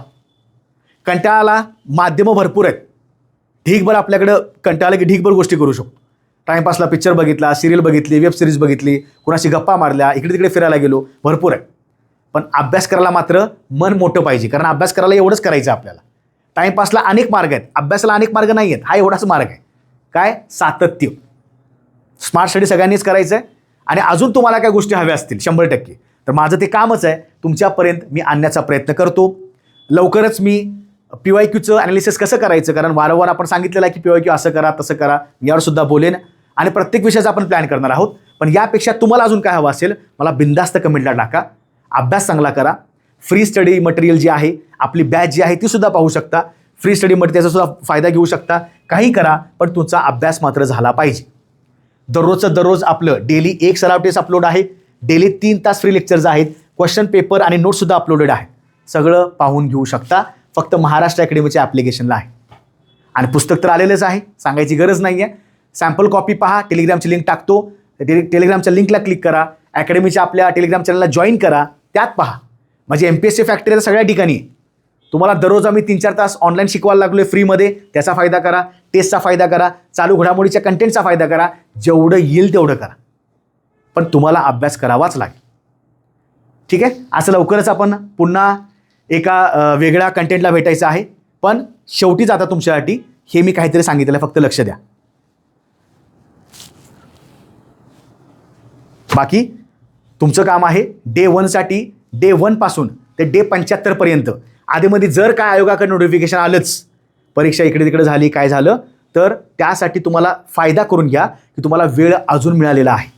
कंटाळाला माध्यमं भरपूर आहेत, ढीगभर आपल्याकडं, कंटाळा की ढीगभर गोष्टी करू शकतो. टाइमपासला पिक्चर बघितला, सिरियल बघितली, वेब सिरीज बघितली, कुणाशी गप्पा मारल्या, इकडे तिकडे फिरायला गेलो, भरपूर आहे. पण अभ्यास करायला मात्र मन मोठं पाहिजे, कारण अभ्यास करायला एवढंच करायचं आपल्याला. टाइमपासला अनेक मार्ग आहेत, अभ्यासाला अनेक मार्ग नाही आहेत, हा एवढाच मार्ग आहे. काय? सातत्य. स्मार्ट स्टडी सगळ्यांनीच करायचं आहे. आणि अजून तुम्हाला काय गोष्टी हव्या असतील 100%, तर माझं ते कामच आहे, तुमच्यापर्यंत मी आणण्याचा प्रयत्न करतो. लवकरच मी PYQचं ॲनालिसिस कसं करायचं, कारण वारंवार आपण सांगितलेलं आहे की PYQ असं करा तसं करा, यावर सुद्धा बोलेन आणि प्रत्येक विषयाचा आपण प्लॅन करणार आहोत. पण यापेक्षा तुम्हाला अजून काय हवं असेल मला बिंदास्त कमेंटला टाका. अभ्यास चांगला करा. फ्री स्टडी मटेरियल जी आहे, आपली बॅच जी आहे ती सुद्धा पाहू शकता. फ्री स्टडी मटेरियलचा सुद्धा फायदा घेऊ शकता. काही करा, पण तुमचा अभ्यास मात्र झाला पाहिजे. दररोजचं दररोज आपलं डेली एक सराव टेस्ट अपलोड आहे. डेली 3 तास फ्री लेक्चर्स आहेत. क्वेश्चन पेपर आणि नोट्ससुद्धा अपलोडेड आहेत. सगळं पाहून घेऊ शकता. फक्त महाराष्ट्र अकॅडमीच्या ॲप्लिकेशनला आहे. आणि पुस्तक तर आलेलंच आहे, सांगायची गरज नाही आहे. सॅम्पल कॉपी पहा, टेलिग्रामची लिंक टाकतो. टेलिग्रामच्या लिंकला क्लिक करा. अकॅडमीच्या आपल्या टेलिग्राम चॅनलला जॉईन करा. त्यात पहा. म्हणजे MPSC फॅक्टरी सगळ्या ठिकाणी आहे. तुम्हाला दररोज आम्ही 3-4 तास ऑनलाईन शिकवायला लागलो आहे फ्रीमध्ये. त्याचा फायदा करा. टेस्टचा फायदा करा. चालू घडामोडीच्या कंटेंटचा फायदा करा. जेवढं येईल तेवढं करा. पण तुम्हाला अभ्यास करावाच लागेल. ठीक आहे. असं लवकरच आपण पुन्हा एका वेगळ्या कंटेंटला भेटायचं आहे. पण शेवटीच आता तुमच्यासाठी हे मी काहीतरी सांगितलं, फक्त लक्ष द्या. बाकी तुमचं काम आहे डे 1साठी, डे 1 पासून ते डे 75 पर्यंत आधीमध्ये जर काय आयोगाकडे नोटिफिकेशन आलंच, परीक्षा इकडे तिकडे झाली, काय झालं, तर त्यासाठी तुम्हाला फायदा करून घ्या की तुम्हाला वेळ अजून मिळालेला आहे.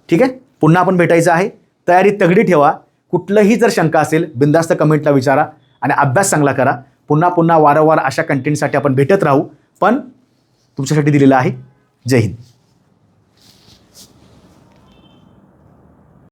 ठीक आहे. पुन्हा आपण भेटायचं आहे. तयारी तगडी ठेवा. कुठलंही जर शंका असेल बिंदास्त कमेंटला विचारा आणि अभ्यास चांगला करा. पुन्हा पुन्हा वारंवार अशा कंटेंटसाठी आपण भेटत राहू. पण तुमच्यासाठी दिलेलं आहे. जय हिंद.